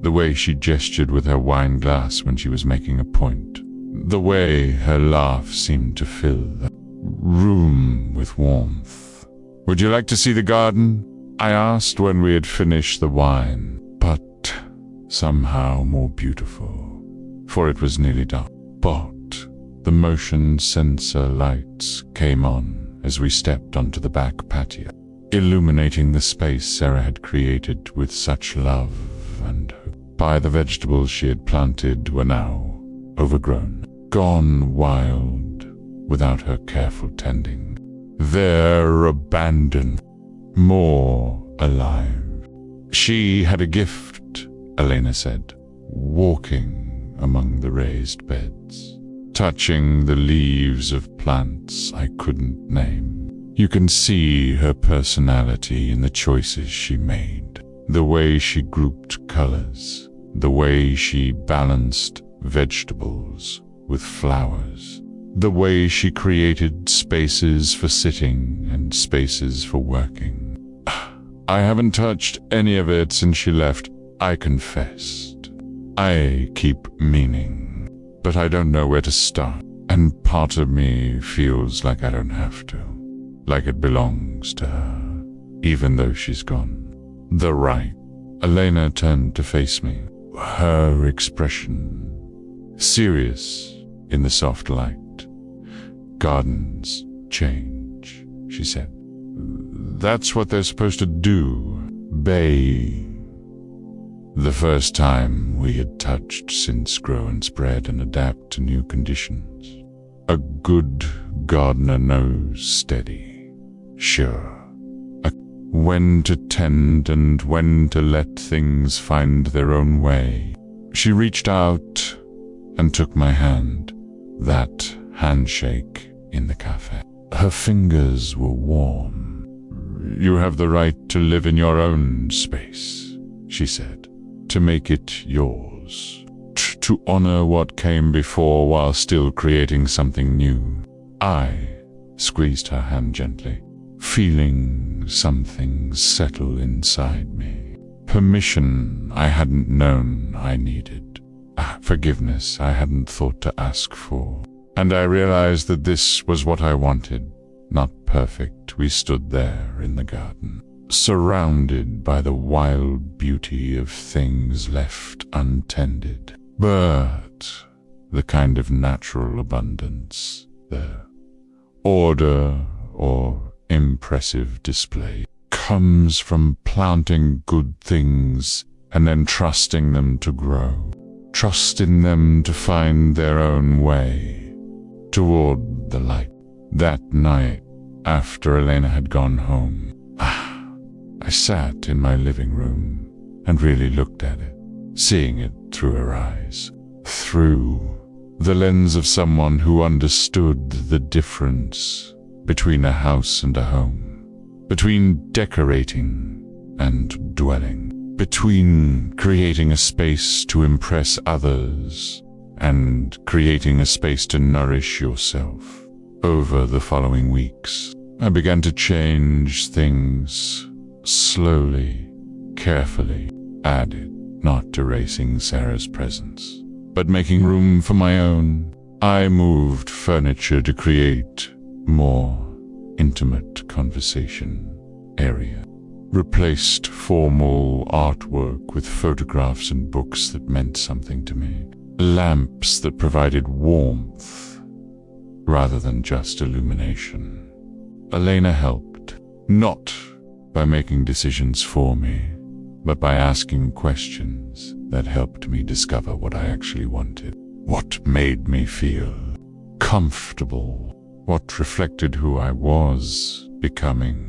The way she gestured with her wine glass when she was making a point. The way her laugh seemed to fill the room with warmth. "Would you like to see the garden?" I asked when we had finished the wine, but somehow more beautiful, for it was nearly dark. But the motion sensor lights came on as we stepped onto the back patio, illuminating the space Sarah had created with such love and hope. The vegetables she had planted were now overgrown, gone wild without her careful tending. They're abandoned, more alive. She had a gift, Elena said, walking among the raised beds, touching the leaves of plants I couldn't name. You can see her personality in the choices she made, the way she grouped colors, the way she balanced vegetables with flowers, the way she created spaces for sitting and spaces for working. I haven't touched any of it since she left, I confessed. I keep meaning, but I don't know where to start, and part of me feels like I don't have to, like it belongs to her, even though she's gone. The right. Elena turned to face me, her expression serious in the soft light. "Gardens change," she said. "That's what they're supposed to do, Bay." The first time we had touched since grow and spread and adapt to new conditions. A good gardener knows steady, sure, when to tend and when to let things find their own way. She reached out and took my hand, that handshake in the cafe. Her fingers were warm. "You have the right to live in your own space," she said, "to make it yours, to honor what came before while still creating something new." I squeezed her hand gently, feeling something settle inside me. Permission I hadn't known I needed. Forgiveness I hadn't thought to ask for. And I realized that this was what I wanted. Not perfect, we stood there in the garden, surrounded by the wild beauty of things left untended. But the kind of natural abundance, the order or impressive display, comes from planting good things and then trusting them to grow, trusting them to find their own way toward the light. That night, after Elena had gone home, I sat in my living room and really looked at it, seeing it through her eyes, through the lens of someone who understood the difference between a house and a home, between decorating and dwelling, between creating a space to impress others and creating a space to nourish yourself. Over the following weeks, I began to change things slowly, carefully, added, not erasing Sarah's presence, but making room for my own. I moved furniture to create more intimate conversation area, replaced formal artwork with photographs and books that meant something to me, lamps that provided warmth rather than just illumination. Elena helped, not by making decisions for me, but by asking questions that helped me discover what I actually wanted, what made me feel comfortable, what reflected who I was becoming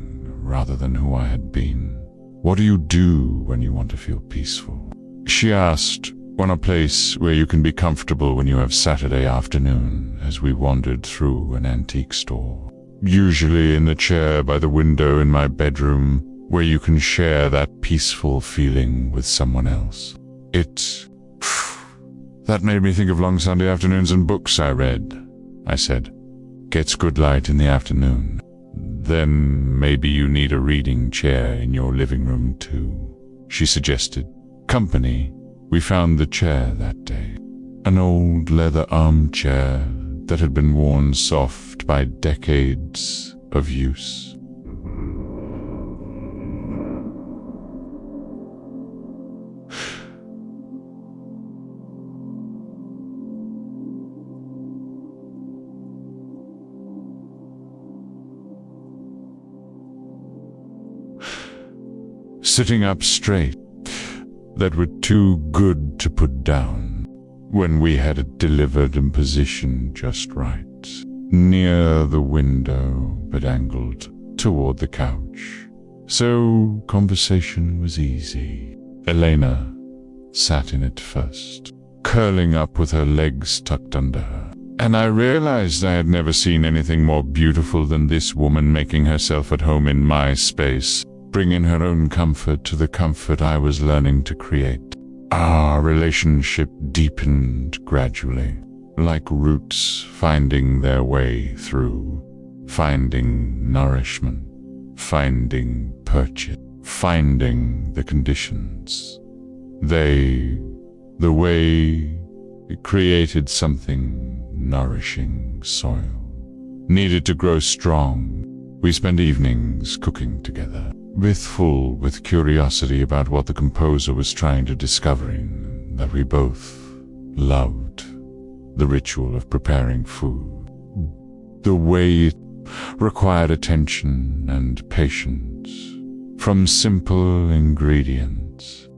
rather than who I had been. "What do you do when you want to feel peaceful?" she asked, "Want a place where you can be comfortable when you have Saturday afternoon," as we wandered through an antique store. "Usually in the chair by the window in my bedroom, where you can share that peaceful feeling with someone else. That made me think of long Sunday afternoons and books I read, I said. Gets good light in the afternoon. Then maybe you need a reading chair in your living room too, she suggested. Company, we found the chair that day. An old leather armchair that had been worn soft by decades of use. Sitting up straight, that were too good to put down, when we had it delivered and positioned just right, near the window but angled toward the couch. So conversation was easy. Elena sat in it first, curling up with her legs tucked under her. And I realized I had never seen anything more beautiful than this woman making herself at home in my space, bringing her own comfort to the comfort I was learning to create. Our relationship deepened gradually, like roots finding their way through, finding nourishment, finding purchase, finding the conditions. The way it created something nourishing soil. Needed to grow strong. We spent evenings cooking together, full with curiosity about what the composer was trying to discover, that we both loved the ritual of preparing food, the way it required attention and patience, from simple ingredients,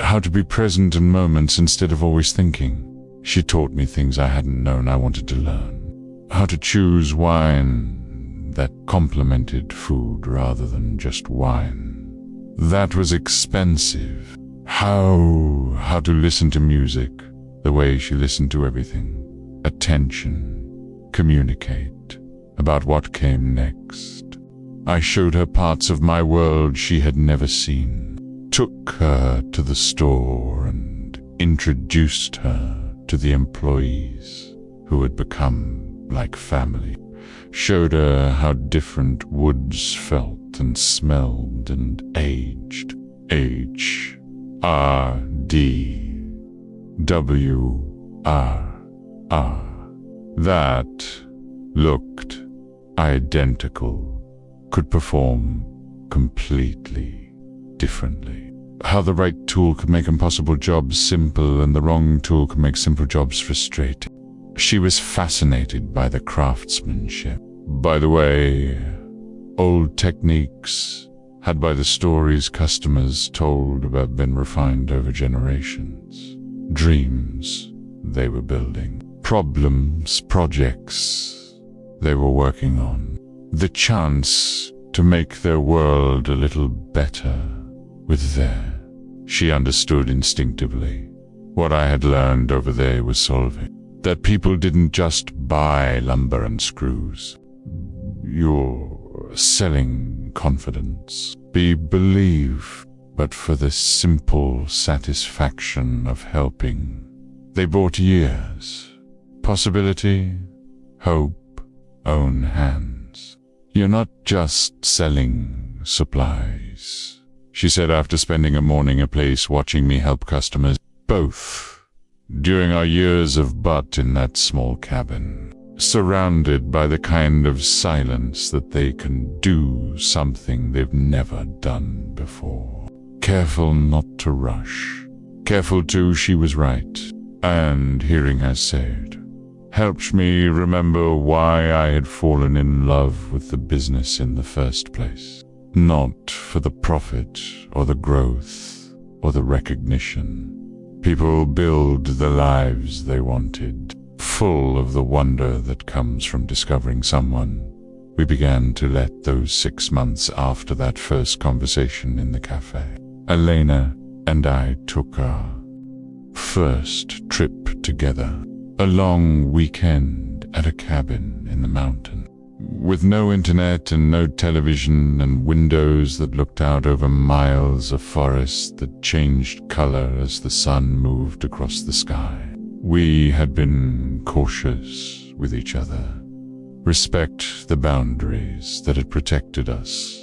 how to be present in moments instead of always thinking. She taught me things I hadn't known I wanted to learn, how to choose wine that complemented food rather than just wine. That was expensive. How to listen to music the way she listened to everything. Attention, communicate about what came next. I showed her parts of my world she had never seen, took her to the store and introduced her to the employees who had become like family. Showed her how different woods felt and smelled and aged. HRDWRR. That looked identical, could perform completely differently. How the right tool could make impossible jobs simple and the wrong tool could make simple jobs frustrating. She was fascinated by the craftsmanship, by the way old techniques had by the stories customers told about been refined over generations. Dreams they were building, problems, projects they were working on. The chance to make their world a little better with their. She understood instinctively what I had learned over there was solving. That people didn't just buy lumber and screws. You're selling confidence. Be believe, but for the simple satisfaction of helping. They bought years. Possibility, hope, own hands. You're not just selling supplies, she said after spending a morning a place watching me help customers. Both. During our years of but in that small cabin, surrounded by the kind of silence that they can do something they've never done before. Careful not to rush. Careful too, she was right. And hearing her say it helped me remember why I had fallen in love with the business in the first place. Not for the profit or the growth or the recognition. People build the lives they wanted, full of the wonder that comes from discovering someone. We began to let those 6 months after that first conversation in the cafe. Elena and I took our first trip together, a long weekend at a cabin in the mountain. with no internet and no television and windows that looked out over miles of forest that changed color as the sun moved across the sky. We had been cautious with each other. Respect the boundaries that had protected us.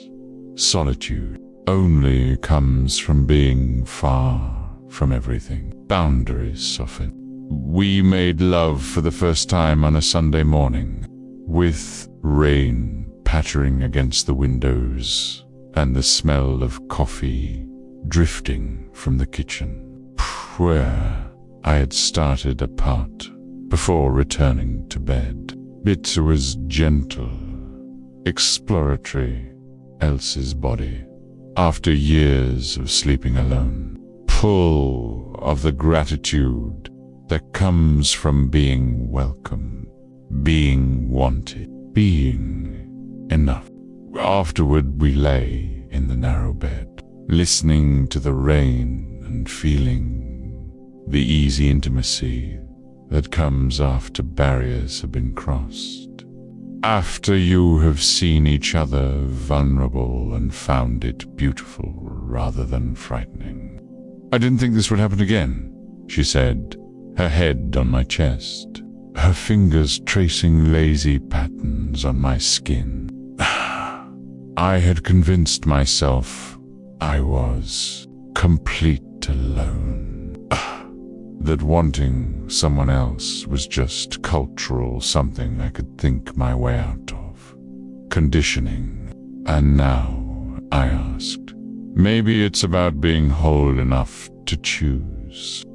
Solitude only comes from being far from everything. Boundaries soften. We made love for the first time on a Sunday morning, with rain pattering against the windows and the smell of coffee drifting from the kitchen, where I had started apart before returning to bed. It was gentle, exploratory, Else's body, after years of sleeping alone, full of the gratitude that comes from being welcome, being wanted, being enough. Afterward, we lay in the narrow bed, listening to the rain and feeling the easy intimacy that comes after barriers have been crossed. After you have seen each other vulnerable and found it beautiful rather than frightening. I didn't think this would happen again, she said, her head on my chest, her fingers tracing lazy patterns on my skin. I had convinced myself I was complete alone. That wanting someone else was just cultural, something I could think my way out of. Conditioning. And now, I asked, maybe it's about being whole enough to choose.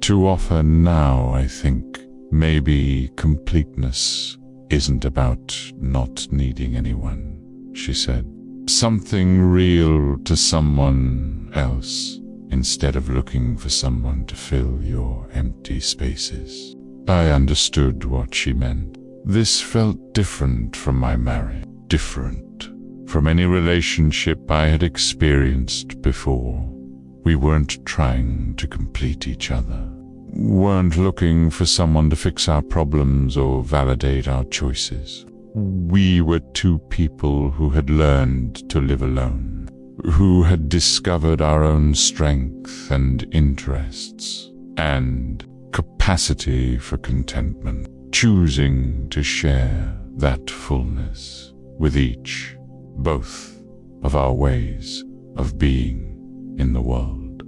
To offer now, I think. Maybe completeness isn't about not needing anyone, she said. Something real to someone else, instead of looking for someone to fill your empty spaces. I understood what she meant. This felt different from my marriage, different from any relationship I had experienced before. We weren't trying to complete each other, weren't looking for someone to fix our problems or validate our choices. We were two people who had learned to live alone, who had discovered our own strength and interests, and capacity for contentment, choosing to share that fullness with each, both of our ways of being in the world.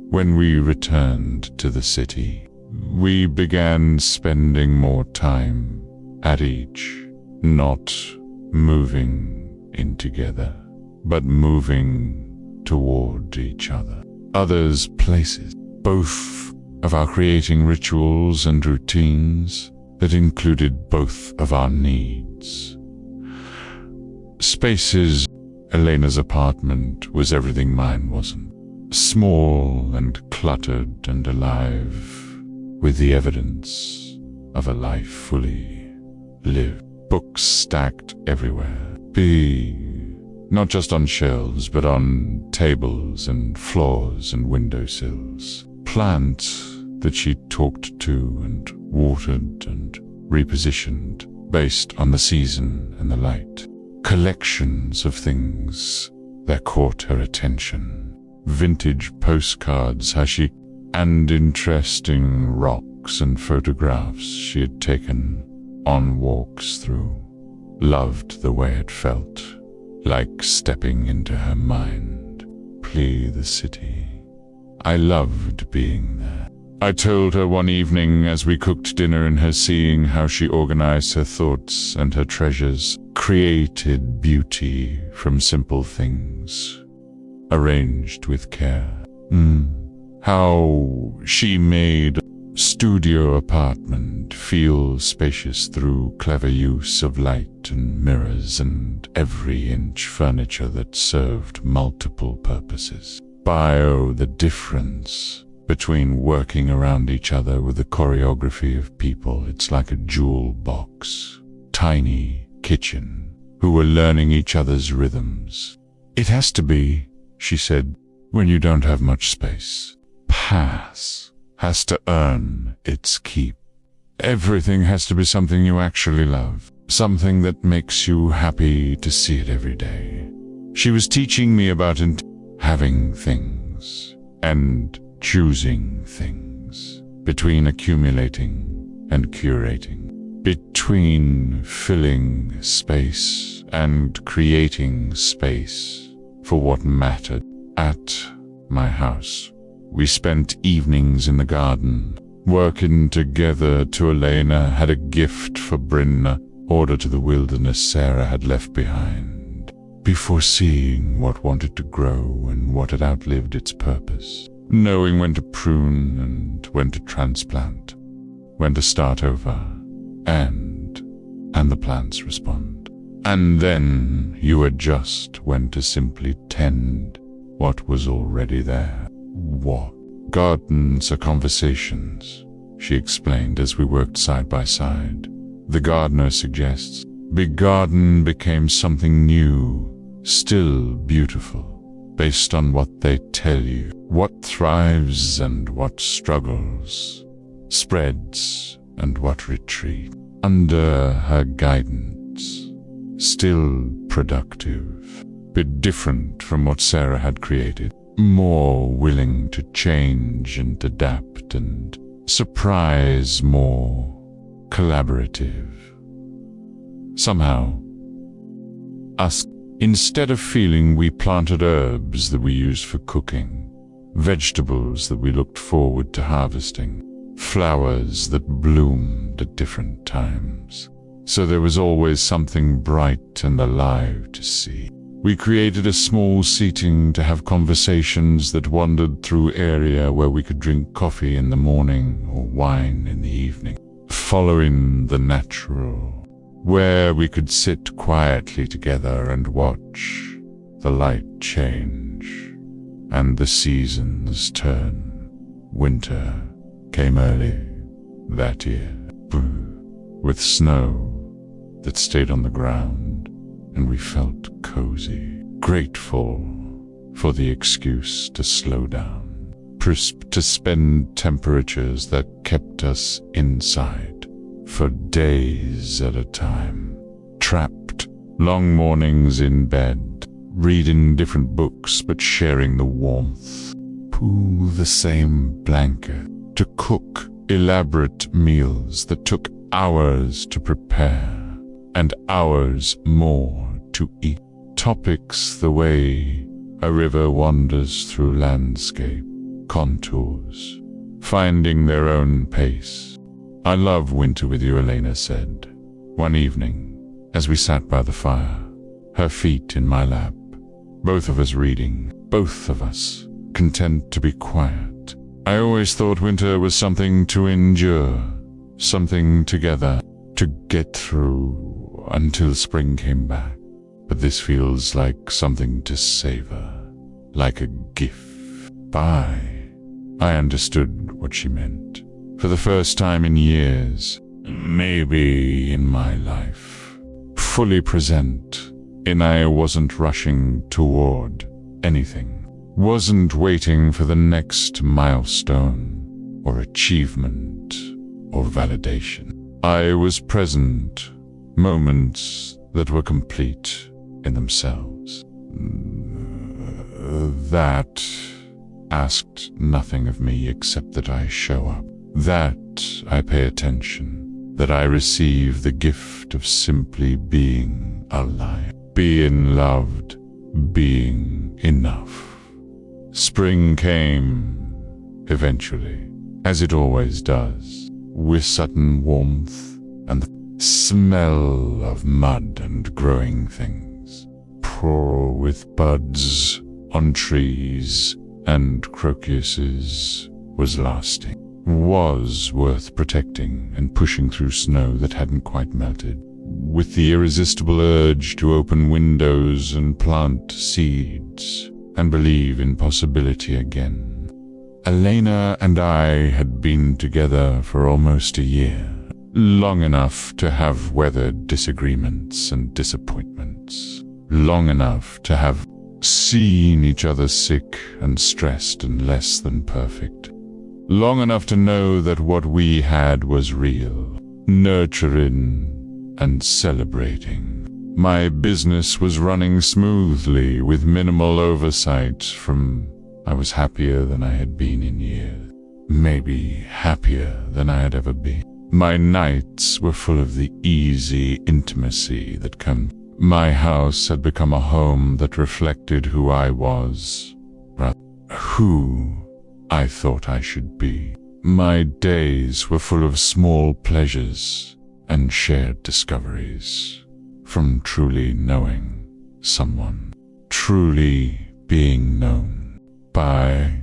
When we returned to the city, we began spending more time at each, not moving in together, but moving toward each other. Others, places, both of our creating rituals and routines that included both of our needs. Spaces. Elena's apartment was everything mine wasn't. Small and cluttered and alive, with the evidence of a life fully lived. Books stacked everywhere. Not just on shelves, but on tables and floors and windowsills. Plants that she talked to and watered and repositioned based on the season and the light. Collections of things that caught her attention. Vintage postcards, and interesting rocks and photographs she had taken on walks through. Loved the way it felt, like stepping into her mind. The city. I loved being there. I told her one evening as we cooked dinner in her, seeing how she organized her thoughts and her treasures, created beauty from simple things, arranged with care. How she made a studio apartment feel spacious through clever use of light and mirrors and every inch furniture that served multiple purposes. The difference between working around each other with the choreography of people. It's like a jewel box. Tiny kitchen, who were learning each other's rhythms. It has to be, she said, when you don't have much space. Has to earn its keep. Everything has to be something you actually love. something that makes you happy to see it every day. She was teaching me about having things and choosing things, between accumulating and curating, between filling space and creating space for what mattered. At my house, we spent evenings in the garden, working together till Elena had a gift for Bryn, order to the wilderness Sarah had left behind, before seeing what wanted to grow and what had outlived its purpose, knowing when to prune and when to transplant, when to start over, and the plants respond. And then you adjust when to simply tend what was already there. What? Gardens are conversations, she explained as we worked side by side. The gardener suggests, big garden became something new, still beautiful, based on what they tell you, what thrives and what struggles, spreads and what retreat. Under her guidance, still productive, but different from what Sarah had created, more willing to change and adapt and surprise, more collaborative. Somehow, instead of feeling we planted herbs that we used for cooking, vegetables that we looked forward to harvesting, flowers that bloomed at different times. So there was always something bright and alive to see. We created a small seating to have conversations that wandered through area where we could drink coffee in the morning or wine in the evening, following the natural, where we could sit quietly together and watch the light change and the seasons turn. Winter came early that year, with snow that stayed on the ground, and we felt cozy, grateful for the excuse to slow down, crisp to spend temperatures that kept us inside for days at a time, trapped, long mornings in bed, reading different books but sharing the warmth, pull the same blanket, to cook elaborate meals that took hours to prepare and hours more to eat. Topics the way a river wanders through landscape, contours, finding their own pace. I love winter with you, Elena said, one evening, as we sat by the fire, her feet in my lap, both of us reading, both of us content to be quiet. I always thought winter was something to endure, something together to get through until spring came back. But this feels like something to savor, like a gift. I understood what she meant. For the first time in years, maybe in my life, fully present, and I wasn't rushing toward anything. Wasn't waiting for the next milestone or achievement or validation. I was present, moments that were complete in themselves. That asked nothing of me except that I show up, that I pay attention, that I receive the gift of simply being alive, being loved, being enough. Spring came, eventually, as it always does, with sudden warmth and the smell of mud and growing things, poor with buds on trees and crocuses, was lasting, was worth protecting and pushing through snow that hadn't quite melted, with the irresistible urge to open windows and plant seeds and believe in possibility again. Elena and I had been together for almost a year, long enough to have weathered disagreements and disappointments, long enough to have seen each other sick and stressed and less than perfect, long enough to know that what we had was real, nurturing and celebrating. My business was running smoothly with minimal oversight I was happier than I had been in years. Maybe happier than I had ever been. My nights were full of the easy intimacy that comes. My house had become a home that reflected who I was, rather than who I thought I should be. My days were full of small pleasures and shared discoveries, from truly knowing someone, truly being known by.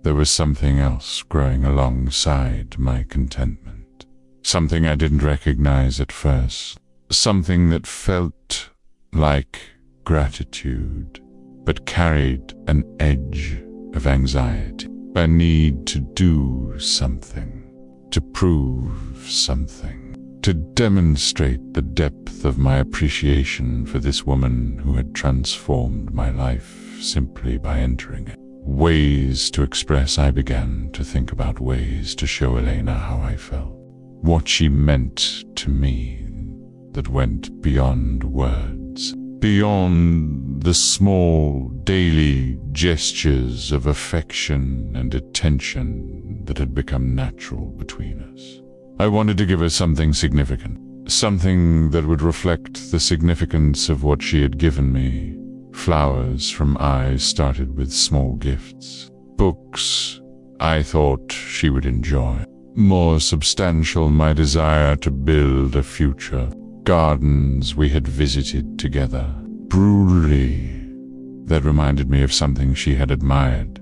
There was something else growing alongside my contentment, something I didn't recognize at first, something that felt like gratitude, but carried an edge of anxiety, a need to do something, to prove something, to demonstrate the depth of my appreciation for this woman who had transformed my life simply by entering it. Ways to express. I began to think about ways to show Elena how I felt, what she meant to me that went beyond words, beyond the small daily gestures of affection and attention that had become natural between us. I wanted to give her something significant, something that would reflect the significance of what she had given me. Flowers from eyes started with small gifts. Books I thought she would enjoy. More substantial, my desire to build a future. Gardens we had visited together. Brewery that reminded me of something she had admired.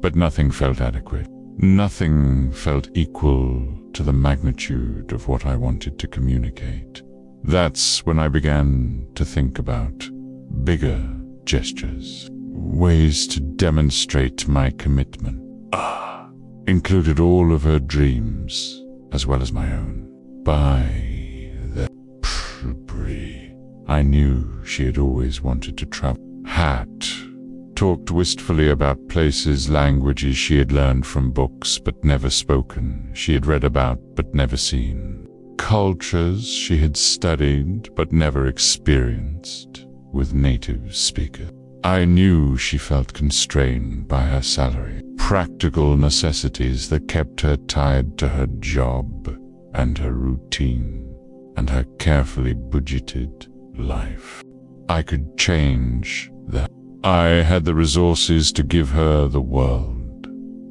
But nothing felt adequate. Nothing felt equal to the magnitude of what I wanted to communicate. That's when I began to think about bigger gestures, ways to demonstrate my commitment. Included all of her dreams, as well as my own. By the brewery, I knew she had always wanted to travel. Talked wistfully about places, languages she had learned from books but never spoken, she had read about but never seen. Cultures she had studied but never experienced with native speakers. I knew she felt constrained by her salary, practical necessities that kept her tied to her job and her routine and her carefully budgeted life. I could change that. I had the resources to give her the world,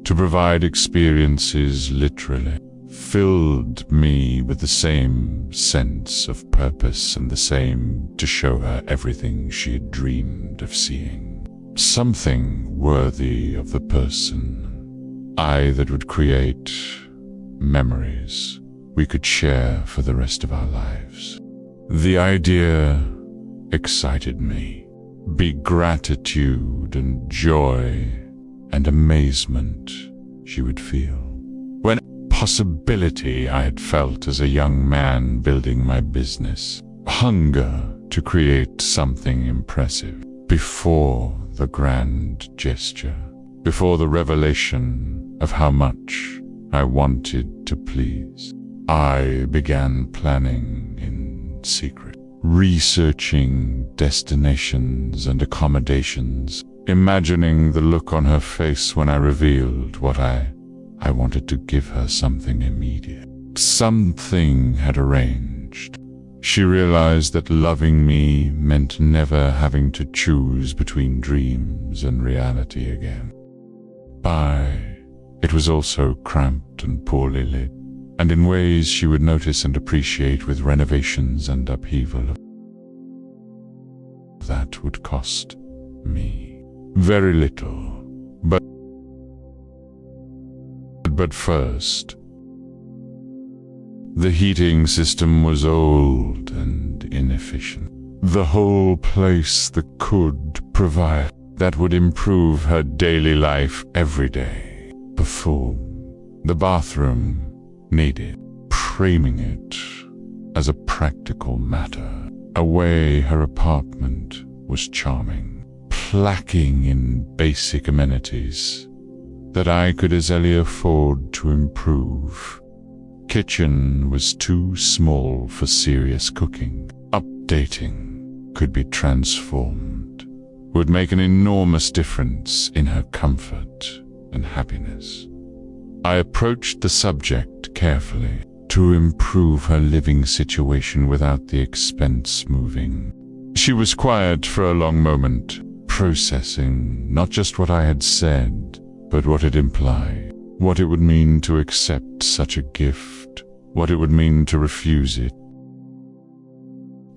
to provide experiences literally, filled me with the same sense of purpose and the same to show her everything she had dreamed of seeing. Something worthy of the person that would create memories we could share for the rest of our lives. The idea excited me. Be gratitude and joy and amazement she would feel. When possibility I had felt as a young man building my business, hunger to create something impressive, before the grand gesture, before the revelation of how much I wanted to please. I began planning in secret, researching destinations and accommodations, imagining the look on her face when I revealed what I wanted to give her something immediate. Something had arranged. She realized that loving me meant never having to choose between dreams and reality again. It was also cramped and poorly lit, and in ways she would notice and appreciate, with renovations and upheaval that would cost me very little. But first, the heating system was old and inefficient. The whole place that could provide, that would improve her daily life every day. Before, the bathroom needed framing it as a practical matter, a way her apartment was charming, lacking in basic amenities that I could easily afford to improve, kitchen was too small for serious cooking. Updating could be transformed, would make an enormous difference in her comfort and happiness. I approached the subject carefully to improve her living situation without the expense moving. She was quiet for a long moment, processing not just what I had said, but what it implied, what it would mean to accept such a gift, what it would mean to refuse it.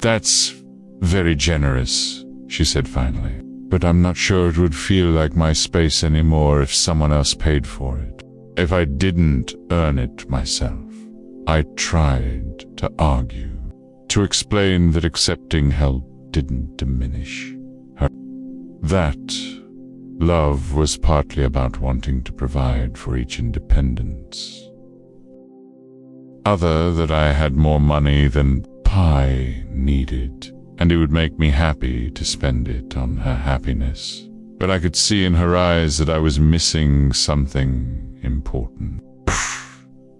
"That's very generous," she said finally, "but I'm not sure it would feel like my space anymore if someone else paid for it. If I didn't earn it myself." I tried to argue, to explain that accepting help didn't diminish her. That love was partly about wanting to provide for each independence. Other, that I had more money than Pi needed, and it would make me happy to spend it on her happiness. But I could see in her eyes that I was missing something important.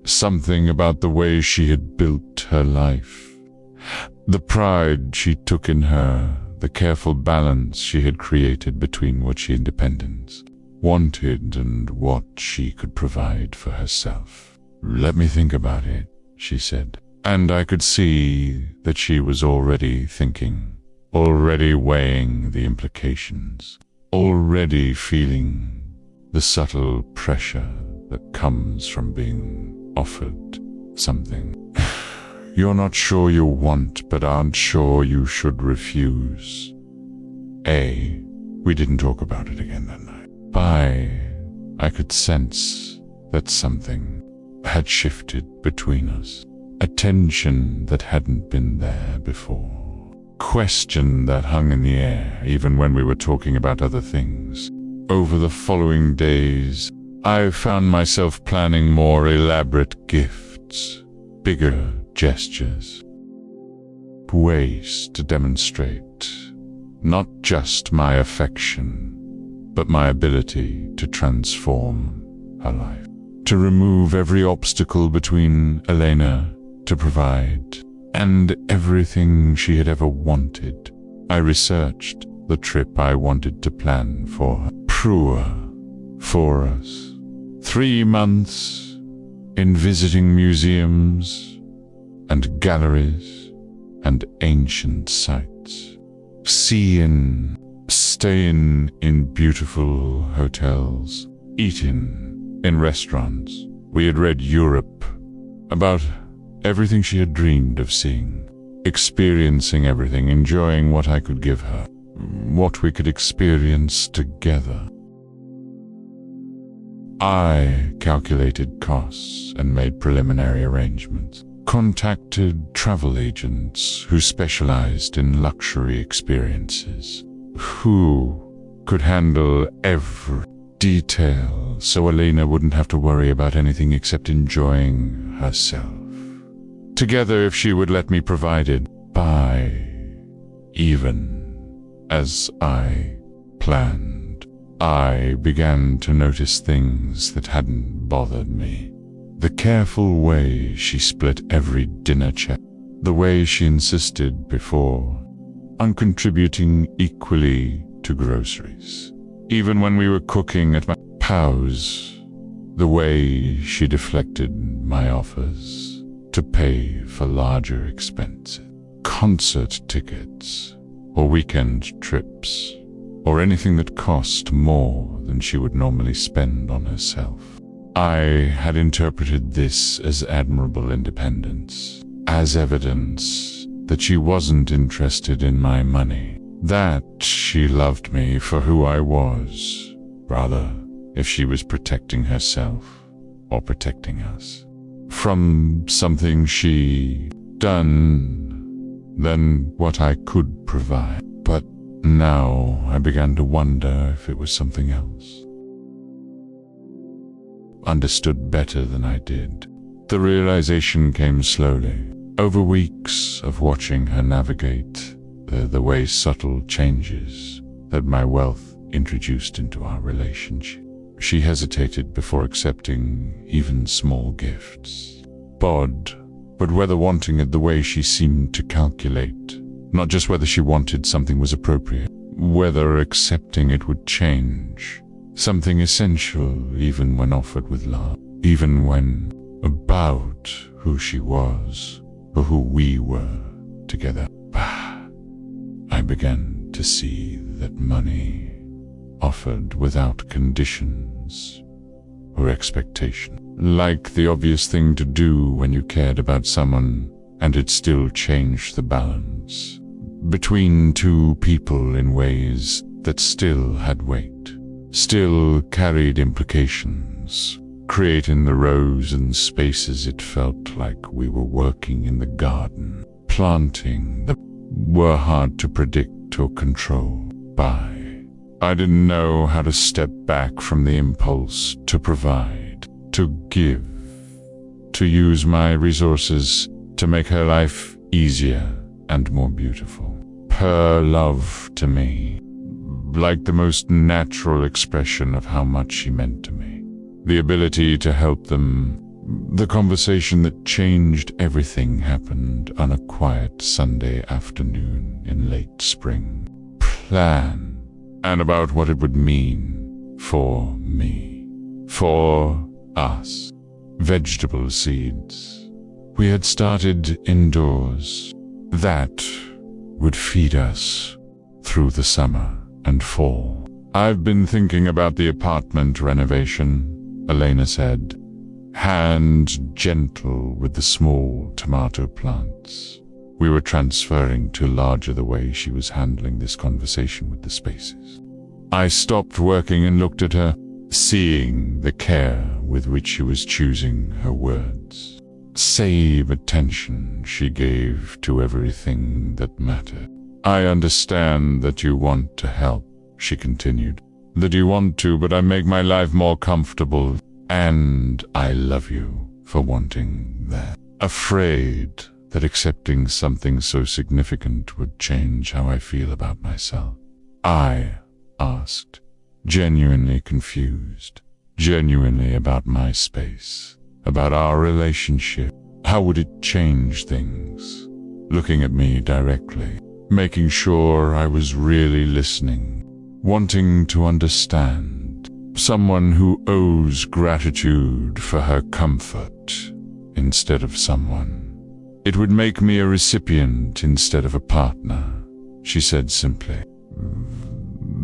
Something about the way she had built her life. The pride she took in her, the careful balance she had created between what she independence wanted and what she could provide for herself. "Let me think about it," she said. And I could see that she was already thinking, already weighing the implications, already feeling the subtle pressure that comes from being offered something. "You're not sure you want, but aren't sure you should refuse." We didn't talk about it again that night. I could sense that something had shifted between us. A tension that hadn't been there before. Question that hung in the air even when we were talking about other things. Over the following days, I found myself planning more elaborate gifts, bigger gestures, ways to demonstrate not just my affection, but my ability to transform her life, to remove every obstacle between Elena, to provide, and everything she had ever wanted. I researched the trip I wanted to plan for her. For us. 3 months in visiting museums and galleries and ancient sites. Staying in beautiful hotels, eating in restaurants. We had read Europe, about everything she had dreamed of seeing, experiencing everything, enjoying what I could give her, what we could experience together. I calculated costs and made preliminary arrangements, contacted travel agents who specialized in luxury experiences, who could handle every detail so Elena wouldn't have to worry about anything except enjoying herself. Together, if she would let me provide it, even as I planned, I began to notice things that hadn't bothered me. The careful way she split every dinner check, the way she insisted before on contributing equally to groceries, even when we were cooking at my house, the way she deflected my offers to pay for larger expenses, concert tickets, or weekend trips, or anything that cost more than she would normally spend on herself. I had interpreted this as admirable independence, as evidence that she wasn't interested in my money, that she loved me for who I was, rather if she was protecting herself or protecting us from something she done than what I could provide. But now I began to wonder if it was something else. Understood better than I did. The realization came slowly, over weeks of watching her navigate the way subtle changes that my wealth introduced into our relationship. She hesitated before accepting even small gifts. bod, but whether wanting it the way she seemed to calculate, not just whether she wanted something was appropriate, whether accepting it would change, something essential even when offered with love, even when about who she was, or who we were together. I began to see that money, offered without conditions or expectation, like the obvious thing to do when you cared about someone, and it still changed the balance between two people in ways that still had weight, still carried implications, creating the rows and spaces it felt like we were working in the garden, planting that were hard to predict or control by. I didn't know how to step back from the impulse to provide, to give, to use my resources to make her life easier and more beautiful. Her love to me, like the most natural expression of how much she meant to me. The ability to help them. The conversation that changed everything happened on a quiet Sunday afternoon in late spring. Plan. And about what it would mean for me, for us. Vegetable seeds. We had started indoors. That would feed us through the summer and fall. I've been thinking about the apartment renovation, Elena said, hand gentle with the small tomato plants. We were transferring to larger the way she was handling this conversation with the spaces. I stopped working and looked at her, seeing the care with which she was choosing her words. Save attention she gave to everything that mattered. I understand that you want to help, she continued. That you want to, but I make my life more comfortable, and I love you for wanting that. Afraid that accepting something so significant would change how I feel about myself. I asked, genuinely confused, genuinely about my space, about our relationship. How would it change things? Looking at me directly, making sure I was really listening, wanting to understand. Someone who owes gratitude for her comfort instead of someone. It would make me a recipient instead of a partner, she said simply.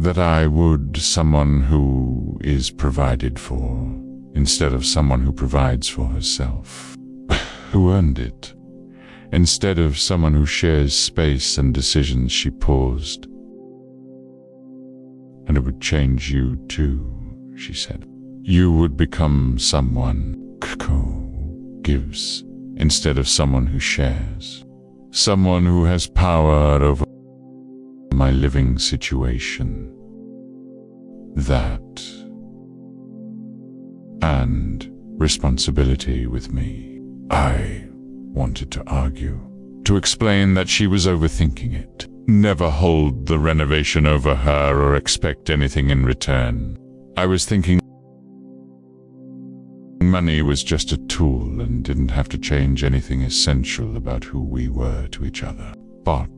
That I would someone who is provided for, instead of someone who provides for herself. Who earned it, instead of someone who shares space and decisions. She paused. And it would change you too, she said. You would become someone who gives, instead of someone who shares. Someone who has power over my living situation. That. And responsibility with me. I wanted to argue, to explain that she was overthinking it. Never hold the renovation over her or expect anything in return. I was thinking money was just a tool and didn't have to change anything essential about who we were to each other. But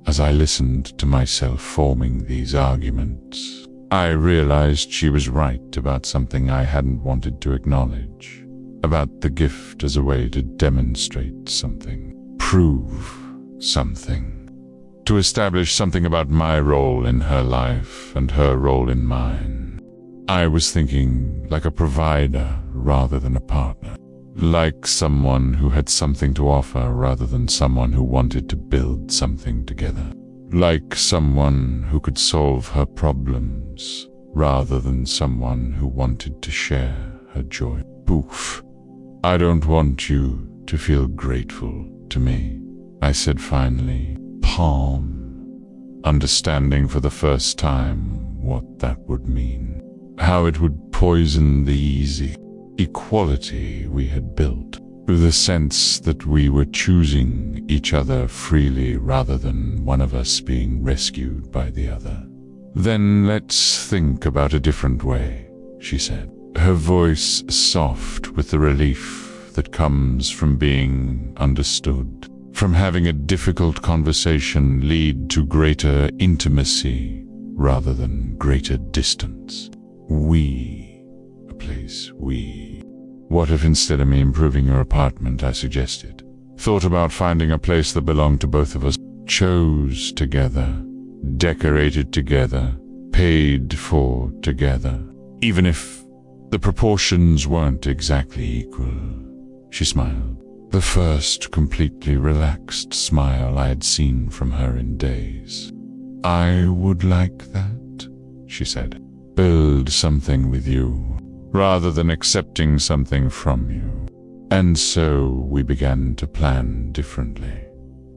as I listened to myself forming these arguments, I realized she was right about something I hadn't wanted to acknowledge, about the gift as a way to demonstrate something, prove something, to establish something about my role in her life and her role in mine. I was thinking like a provider rather than a partner, like someone who had something to offer rather than someone who wanted to build something together, like someone who could solve her problems rather than someone who wanted to share her joy. Poof. I don't want you to feel grateful to me, I said finally, calm, understanding for the first time what that would mean. How it would poison the easy equality we had built, the sense that we were choosing each other freely rather than one of us being rescued by the other. Then let's think about a different way, she said, her voice soft with the relief that comes from being understood, from having a difficult conversation lead to greater intimacy rather than greater distance. A place. What if instead of me improving your apartment, I suggested, thought about finding a place that belonged to both of us, chose together, decorated together, paid for together, even if the proportions weren't exactly equal? She smiled, the first completely relaxed smile I had seen from her in days. I would like that, she said. Build something with you, rather than accepting something from you. And so we began to plan differently,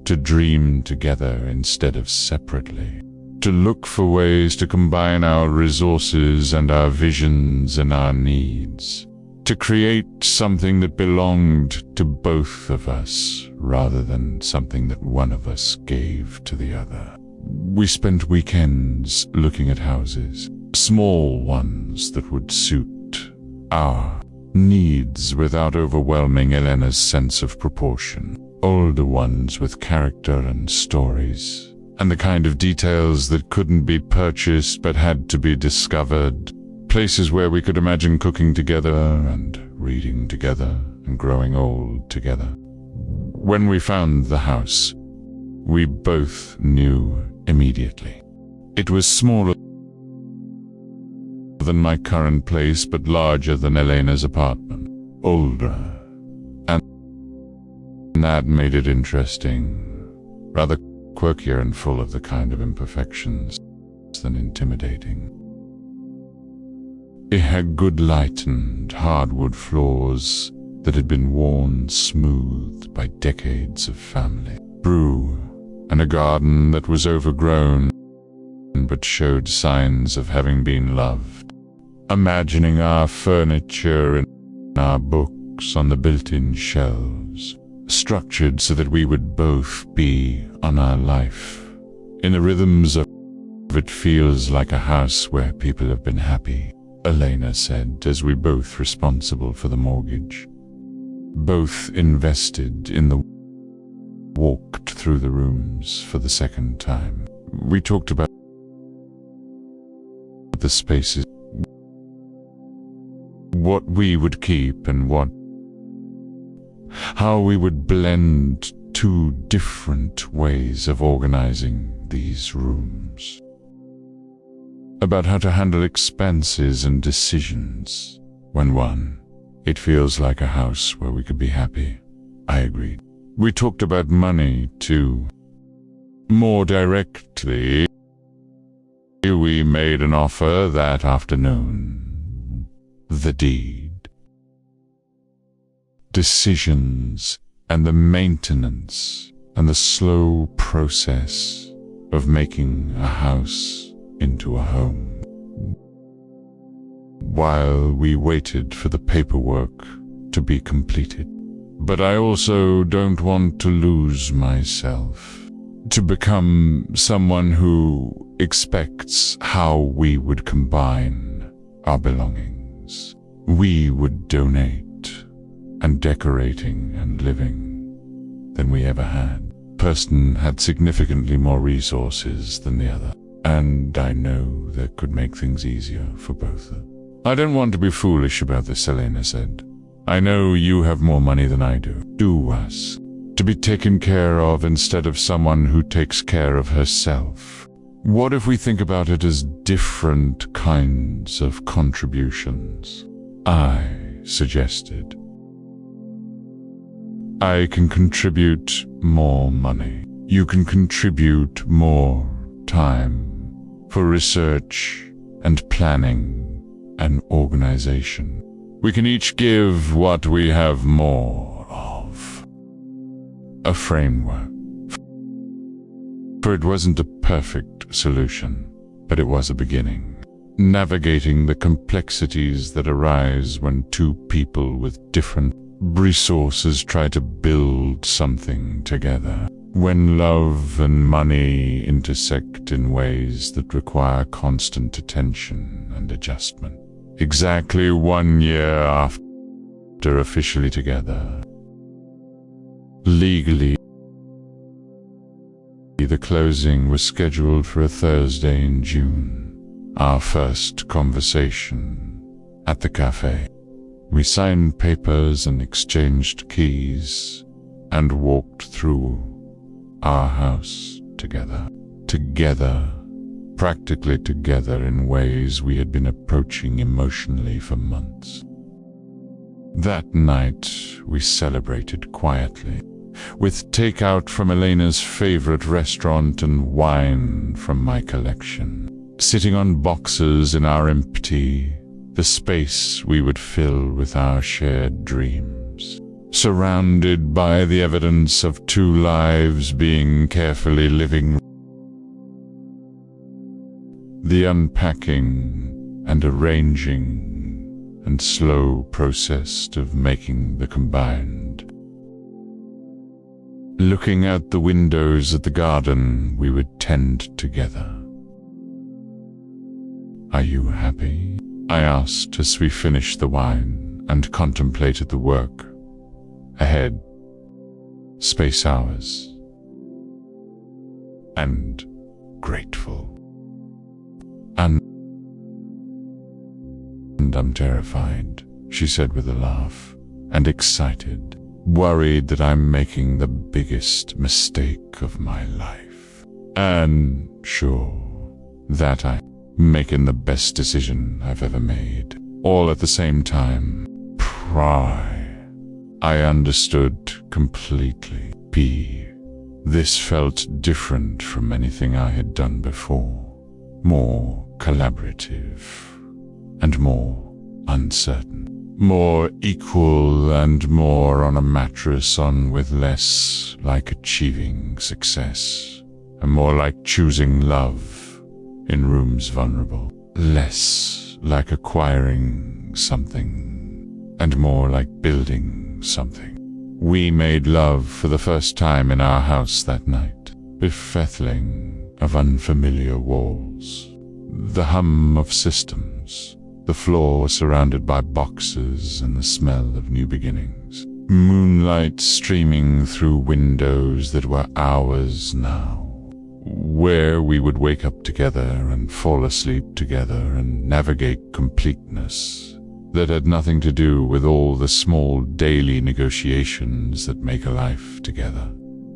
to dream together instead of separately, to look for ways to combine our resources and our visions and our needs, to create something that belonged to both of us rather than something that one of us gave to the other. We spent weekends looking at houses, small ones that would suit our needs without overwhelming Elena's sense of proportion, older ones with character and stories, and the kind of details that couldn't be purchased but had to be discovered, places where we could imagine cooking together and reading together and growing old together. When we found the house, we both knew immediately. It was smaller than my current place, but larger than Elena's apartment, older, and that made it interesting, rather quirkier and full of the kind of imperfections than intimidating. It had good light and hardwood floors that had been worn smooth by decades of family brew, and a garden that was overgrown but showed signs of having been loved. Imagining our furniture and our books on the built-in shelves, structured so that we would both be on our life, in the rhythms of it feels like a house where people have been happy, Elena said, as we both responsible for the mortgage. Both invested in the walked through the rooms for the second time. We talked about the spaces, what we would keep and how we would blend two different ways of organizing these rooms. About how to handle expenses and decisions. When it feels like a house where we could be happy. I agreed. We talked about money too. More directly, we made an offer that afternoon. The deed. Decisions and the maintenance and the slow process of making a house into a home. While we waited for the paperwork to be completed. But I also don't want to lose myself, to become someone who expects how we would combine our belongings. We would donate and decorating and living than we ever had. Person had significantly more resources than the other, and I know that could make things easier for both of them. I don't want to be foolish about this, Elena said. I know you have more money than I do. Do us. To be taken care of instead of someone who takes care of herself. What if we think about it as different kinds of contributions? I suggested. I can contribute more money. You can contribute more time for research and planning and organization. We can each give what we have more of. A framework. For it wasn't a perfect solution, but it was a beginning. Navigating the complexities that arise when two people with different resources try to build something together. When love and money intersect in ways that require constant attention and adjustment. Exactly 1 year after chapter officially together. Legally, the closing was scheduled for a Thursday in June. Our first conversation at the cafe. We signed papers and exchanged keys and walked through our house together. Together, practically together in ways we had been approaching emotionally for months. That night, we celebrated quietly, with takeout from Elena's favorite restaurant and wine from my collection. Sitting on boxes in our empty, the space we would fill with our shared dreams. Surrounded by the evidence of two lives being carefully living. The unpacking and arranging and slow process of making the combined. Looking out the windows at the garden we would tend together. "Are you happy?" I asked as we finished the wine and contemplated the work ahead. Space hours. And grateful. And I'm terrified, she said with a laugh, and excited, worried that I'm making the biggest mistake of my life. And sure that I'm making the best decision I've ever made. All at the same time. I understood completely. This felt different from anything I had done before. More collaborative and more uncertain. More equal and more on a mattress on with less like achieving success. And more like choosing love in rooms vulnerable. Less like acquiring something and more like building something. We made love for the first time in our house that night. Befuddling of unfamiliar walls. The hum of systems. The floor surrounded by boxes and the smell of new beginnings. Moonlight streaming through windows that were ours now. Where we would wake up together and fall asleep together and navigate completeness that had nothing to do with all the small daily negotiations that make a life together.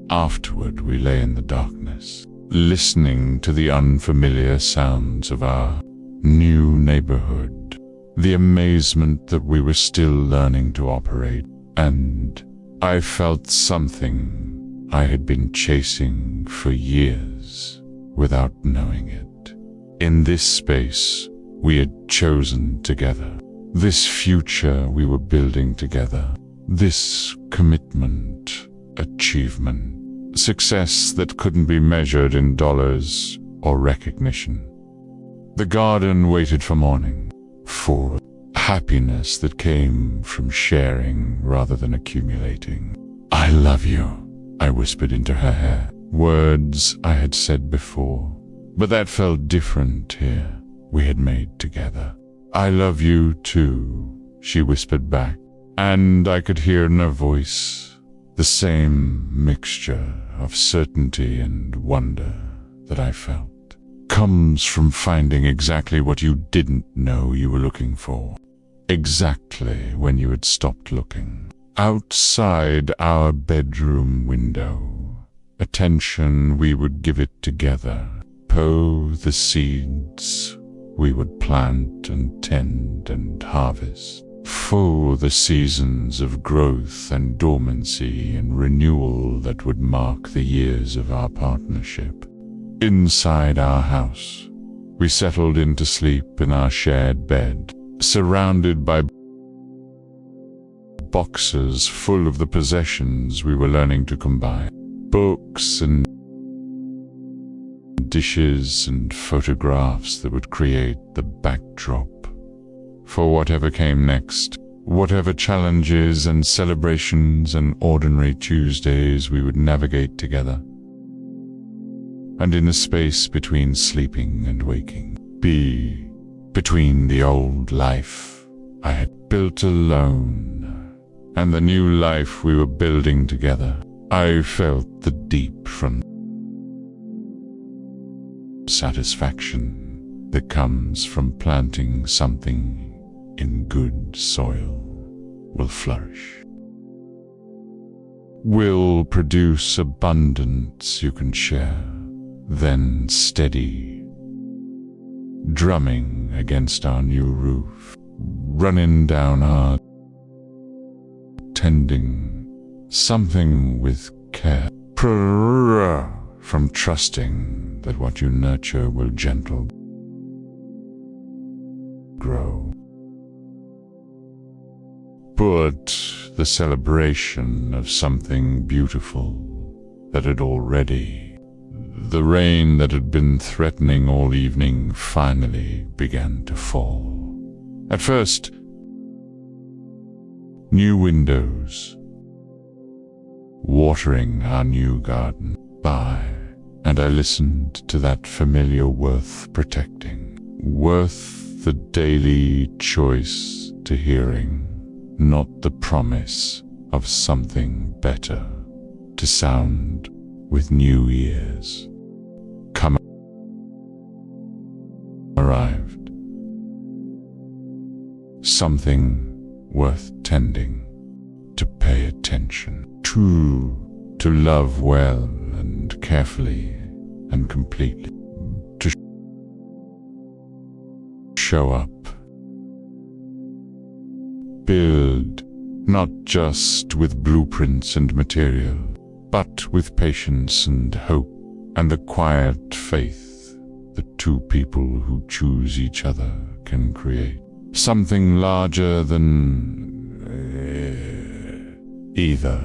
Afterward, we lay in the darkness, listening to the unfamiliar sounds of our new neighborhood, the amazement that we were still learning to operate, and I felt something I had been chasing for years without knowing it. In this space we had chosen together, this future we were building together, this commitment, achievement, success that couldn't be measured in dollars or recognition. The garden waited for morning, for happiness that came from sharing rather than accumulating. "I love you," I whispered into her hair, words I had said before, but that felt different here, we had made together. "I love you too," she whispered back, and I could hear in her voice the same mixture of certainty and wonder that I felt. Comes from finding exactly what you didn't know you were looking for, exactly when you had stopped looking. Outside our bedroom window, attention we would give it together, sow the seeds we would plant and tend and harvest. For the seasons of growth and dormancy and renewal that would mark the years of our partnership. Inside our house, we settled into sleep in our shared bed, surrounded by boxes full of the possessions we were learning to combine. Books and dishes and photographs that would create the backdrop for whatever came next, whatever challenges and celebrations and ordinary Tuesdays we would navigate together. And in the space between sleeping and waking, between the old life I had built alone and the new life we were building together. I felt the deep satisfaction that comes from planting something in good soil will flourish, will produce abundance you can share, then steady, drumming against our new roof, running down our tending something with care, from trusting that what you nurture will gentle grow. But the celebration of something beautiful that had already, the rain that had been threatening all evening finally began to fall. At first, new windows, watering our new garden by, and I listened to that familiar worth protecting, worth the daily choice to hearing, not the promise of something better, to sound with new ears. Come arrived, something worth tending, to pay attention to love well and carefully and completely, to show up, build not just with blueprints and material, but with patience and hope and the quiet faith that two people who choose each other can create something larger than either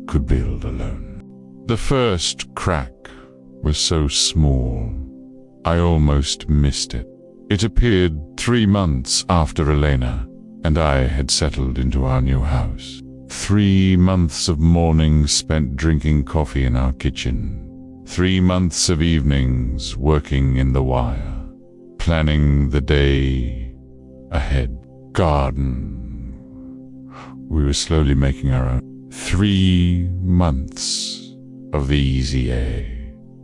could build alone. The first crack was so small, I almost missed it. It appeared 3 months after Elena and I had settled into our new house. 3 months of mornings spent drinking coffee in our kitchen. 3 months of evenings working in the wire, planning the day ahead. Garden. We were slowly making our own. 3 months of the easy A,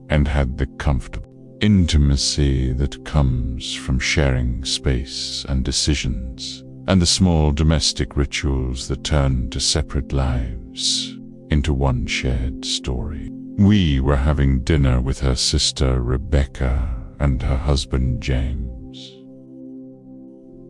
and had the comfortable intimacy that comes from sharing space and decisions, and the small domestic rituals that turn to separate lives into one shared story. We were having dinner with her sister Rebecca and her husband James.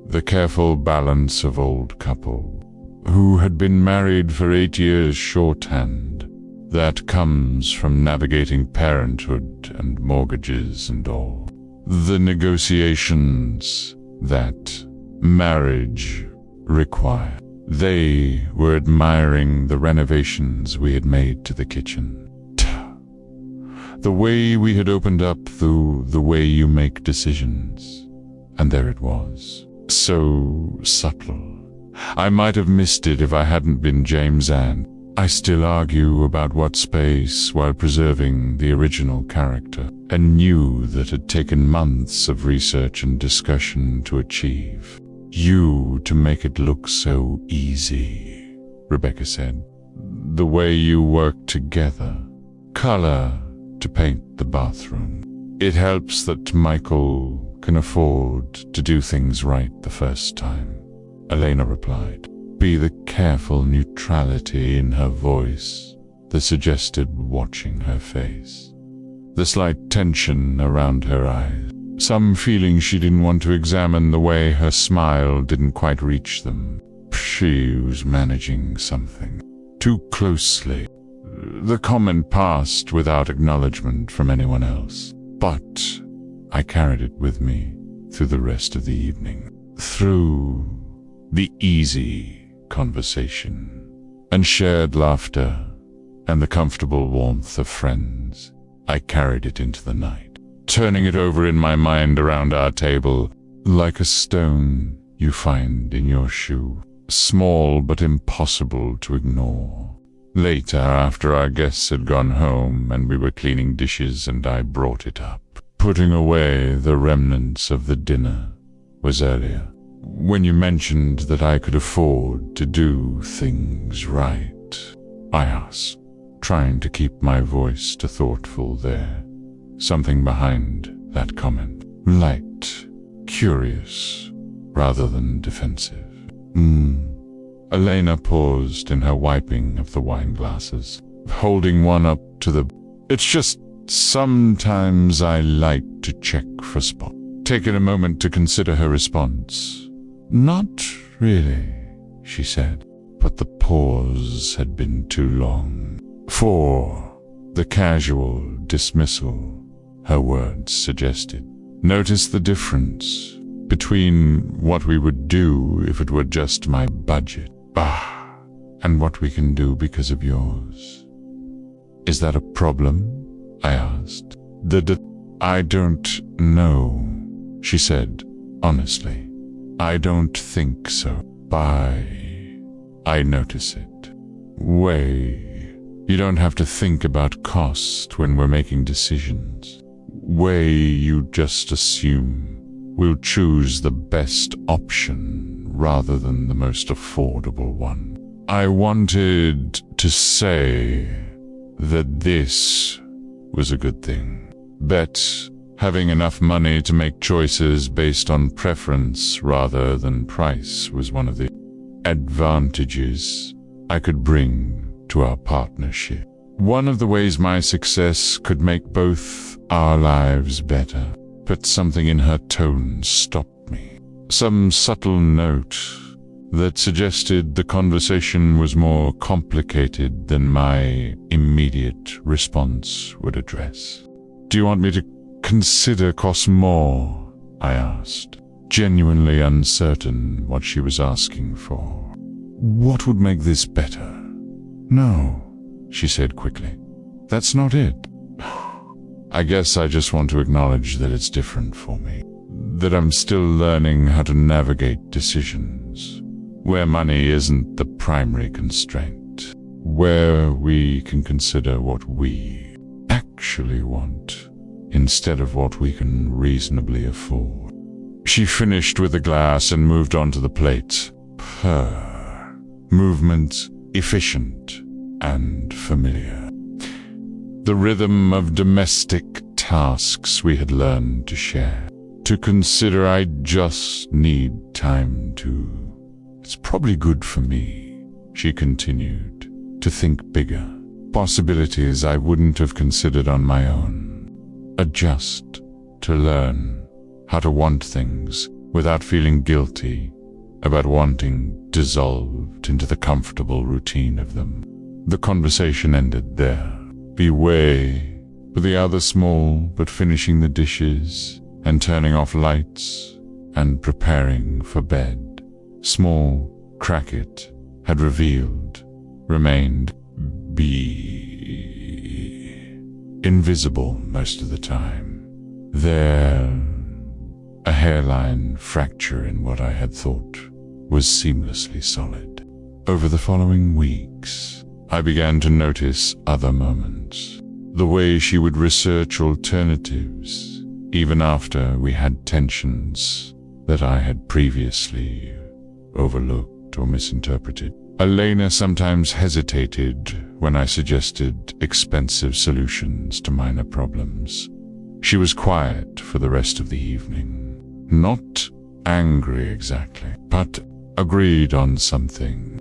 The careful balance of old couple who had been married for 8 years shorthand, that comes from navigating parenthood and mortgages and all. The negotiations that marriage required. They were admiring the renovations we had made to the kitchen. The way we had opened up the way you make decisions. And there it was, so subtle. I might have missed it if I hadn't been James, and I still argue about what space while preserving the original character, and knew that had taken months of research and discussion to achieve. You to make it look so easy, Rebecca said. The way you work together. Color to paint the bathroom. It helps that Michael can afford to do things right the first time. Elena replied, be the careful neutrality in her voice that suggested watching her face. The slight tension around her eyes. Some feeling she didn't want to examine the way her smile didn't quite reach them. She was managing something too closely. The comment passed without acknowledgement from anyone else. But I carried it with me through the rest of the evening. Through the easy conversation and shared laughter and the comfortable warmth of friends, I carried it into the night, turning it over in my mind around our table like a stone you find in your shoe, small but impossible to ignore. Later, after our guests had gone home and we were cleaning dishes and I brought it up, putting away the remnants of the dinner was earlier. When you mentioned that I could afford to do things right, I asked, trying to keep my voice to thoughtful there. Something behind that comment. Light, curious, rather than defensive. Elena paused in her wiping of the wine glasses, holding one up to the... It's just sometimes I like to check for spot. Taking a moment to consider her response. Not really, she said, but the pause had been too long. For the casual dismissal, her words suggested. Notice the difference between what we would do if it were just my budget, and what we can do because of yours. Is that a problem? I asked. I don't know, she said, honestly. I don't think so. I notice it. You don't have to think about cost when we're making decisions. You just assume we'll choose the best option rather than the most affordable one. I wanted to say that this was a good thing. Having enough money to make choices based on preference rather than price was one of the advantages I could bring to our partnership. One of the ways my success could make both our lives better, but something in her tone stopped me. Some subtle note that suggested the conversation was more complicated than my immediate response would address. Do you want me to consider costs more? I asked, genuinely uncertain what she was asking for. What would make this better? No, she said quickly. That's not it. I guess I just want to acknowledge that it's different for me. That I'm still learning how to navigate decisions, where money isn't the primary constraint, where we can consider what we actually want instead of what we can reasonably afford. She finished with the glass and moved on to the plate. Her movement efficient and familiar. The rhythm of domestic tasks we had learned to share. To consider I just need time to... It's probably good for me, she continued, to think bigger. Possibilities I wouldn't have considered on my own. Adjust, to learn how to want things without feeling guilty about wanting dissolved into the comfortable routine of them. The conversation ended there. Beway for the other small but finishing the dishes and turning off lights and preparing for bed. Small Crackit had remained invisible most of the time. There, a hairline fracture in what I had thought was seamlessly solid. Over the following weeks, I began to notice other moments. The way she would research alternatives, even after we had tensions that I had previously overlooked or misinterpreted. Elena sometimes hesitated when I suggested expensive solutions to minor problems. She was quiet for the rest of the evening. Not angry exactly, but agreed on something.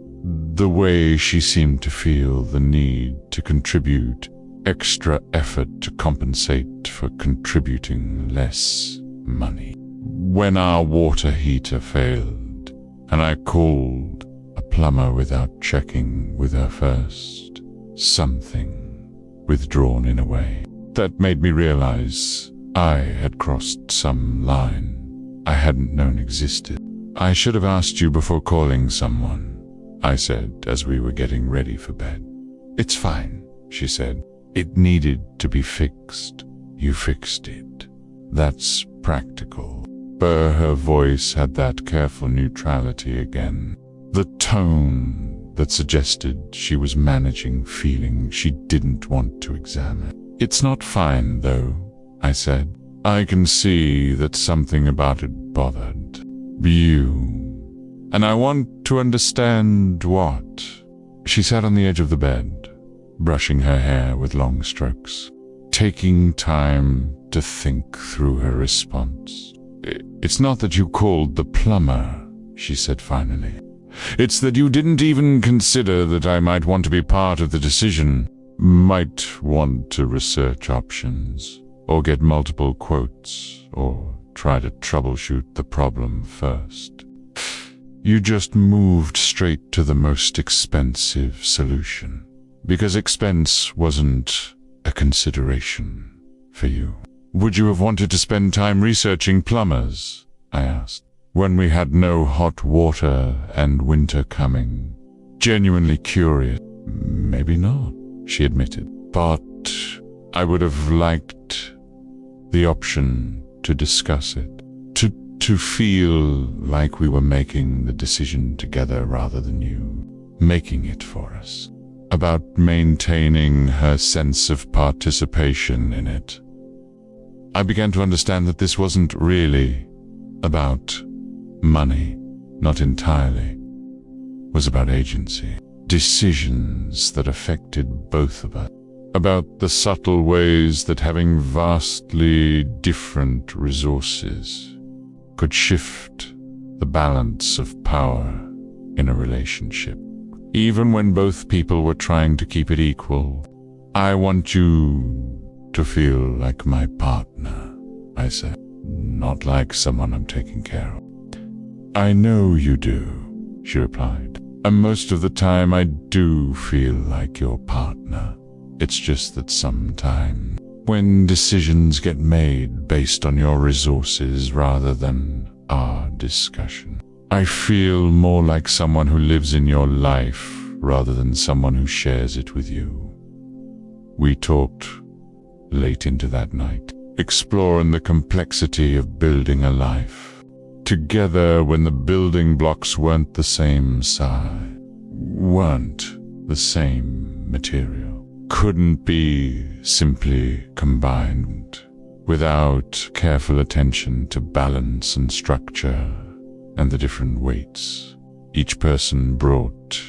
The way she seemed to feel the need to contribute extra effort to compensate for contributing less money. When our water heater failed, and I called a plumber without checking with her first, something withdrawn in a way that made me realize I had crossed some line I hadn't known existed. I should have asked you before calling someone, I said as we were getting ready for bed. It's fine, she said. It needed to be fixed. You fixed it. That's practical. But her voice had that careful neutrality again. The tone that suggested she was managing feelings she didn't want to examine. It's not fine, though, I said. I can see that something about it bothered. You. And I want to understand what. She sat on the edge of the bed, brushing her hair with long strokes, taking time to think through her response. It's not that you called the plumber, she said finally. It's that you didn't even consider that I might want to be part of the decision, might want to research options, or get multiple quotes, or try to troubleshoot the problem first. You just moved straight to the most expensive solution, because expense wasn't a consideration for you. Would you have wanted to spend time researching plumbers? I asked, when we had no hot water and winter coming. Genuinely curious. Maybe not, she admitted, but I would have liked the option to discuss it, to feel like we were making the decision together rather than you making it for us, about maintaining her sense of participation in it. I began to understand that this wasn't really about money, not entirely. It was about agency, decisions that affected both of us, about the subtle ways that having vastly different resources could shift the balance of power in a relationship. Even when both people were trying to keep it equal. I want you to feel like my partner, I said, not like someone I'm taking care of. I know you do, she replied, and most of the time I do feel like your partner. It's just that sometimes, when decisions get made based on your resources rather than our discussion, I feel more like someone who lives in your life rather than someone who shares it with you. We talked late into that night, exploring the complexity of building a life together when the building blocks weren't the same size, weren't the same material, couldn't be simply combined without careful attention to balance and structure and the different weights each person brought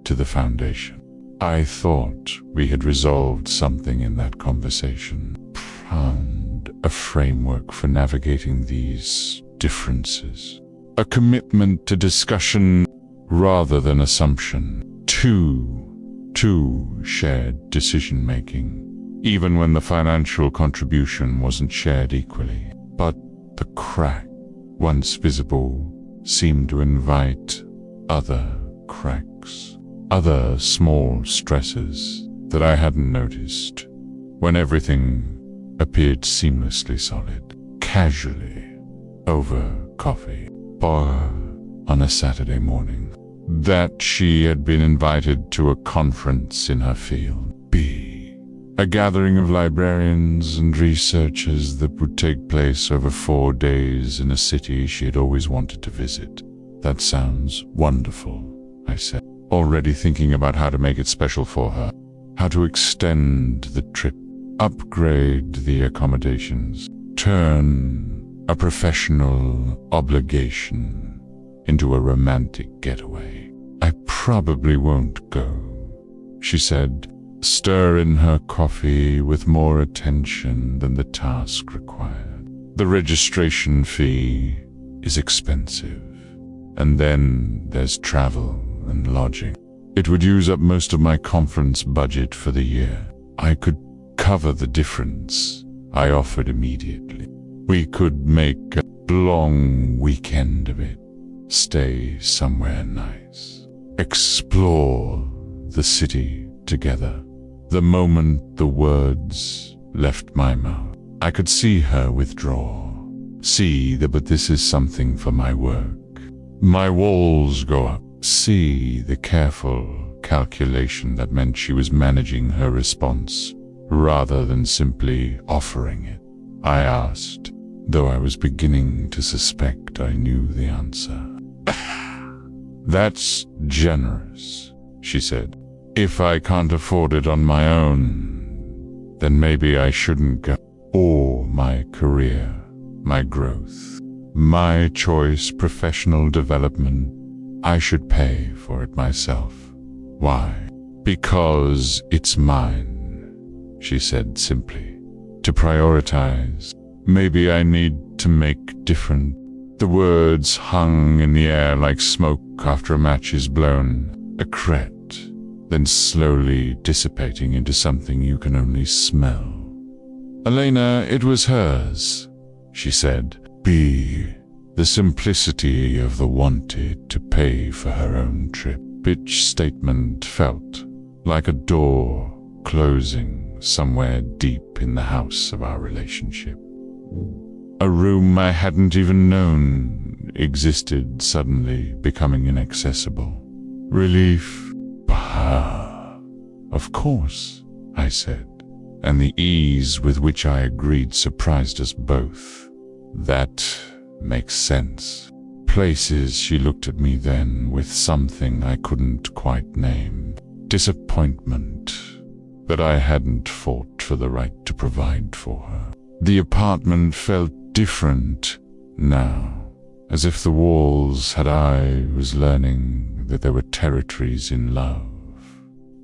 to the foundation. I thought we had resolved something in that conversation, found a framework for navigating these differences, a commitment to discussion rather than assumption, to shared decision-making, even when the financial contribution wasn't shared equally. But the crack, once visible, seemed to invite other cracks, other small stresses that I hadn't noticed, when everything appeared seamlessly solid, casually, over coffee, or on a Saturday morning. That she had been invited to a conference in her field, B, a gathering of librarians and researchers that would take place over 4 days in a city she had always wanted to visit. That sounds wonderful, I said, already thinking about how to make it special for her, how to extend the trip, upgrade the accommodations, turn a professional obligation into a romantic getaway. I probably won't go, she said, stirring her coffee with more attention than the task required. The registration fee is expensive, and then there's travel and lodging. It would use up most of my conference budget for the year. I could cover the difference, I offered immediately. We could make a long weekend of it. Stay somewhere nice. Explore the city together. The moment the words left my mouth, I could see her withdraw. See that, but this is something for my work. My walls go up. See the careful calculation that meant she was managing her response rather than simply offering it. I asked, though I was beginning to suspect I knew the answer. That's generous, she said. If I can't afford it on my own, then maybe I shouldn't go. Or my career, my growth, My choice, professional development. I should pay for it myself. Why? Because it's mine, she said simply. To prioritize. Maybe I need to make different. The words hung in the air like smoke after a match is blown. A cret, then slowly dissipating into something you can only smell. Elena, it was hers, she said. Be the simplicity of the wanted to pay for her own trip. Each statement felt like a door closing somewhere deep in the house of our relationship. A room I hadn't even known existed suddenly becoming inaccessible. Relief? Bah, of course, I said, and the ease with which I agreed surprised us both. That makes sense. Places, she looked at me then with something I couldn't quite name. Disappointment that I hadn't fought for the right to provide for her. The apartment felt different now, as if the walls had I was learning that there were territories in love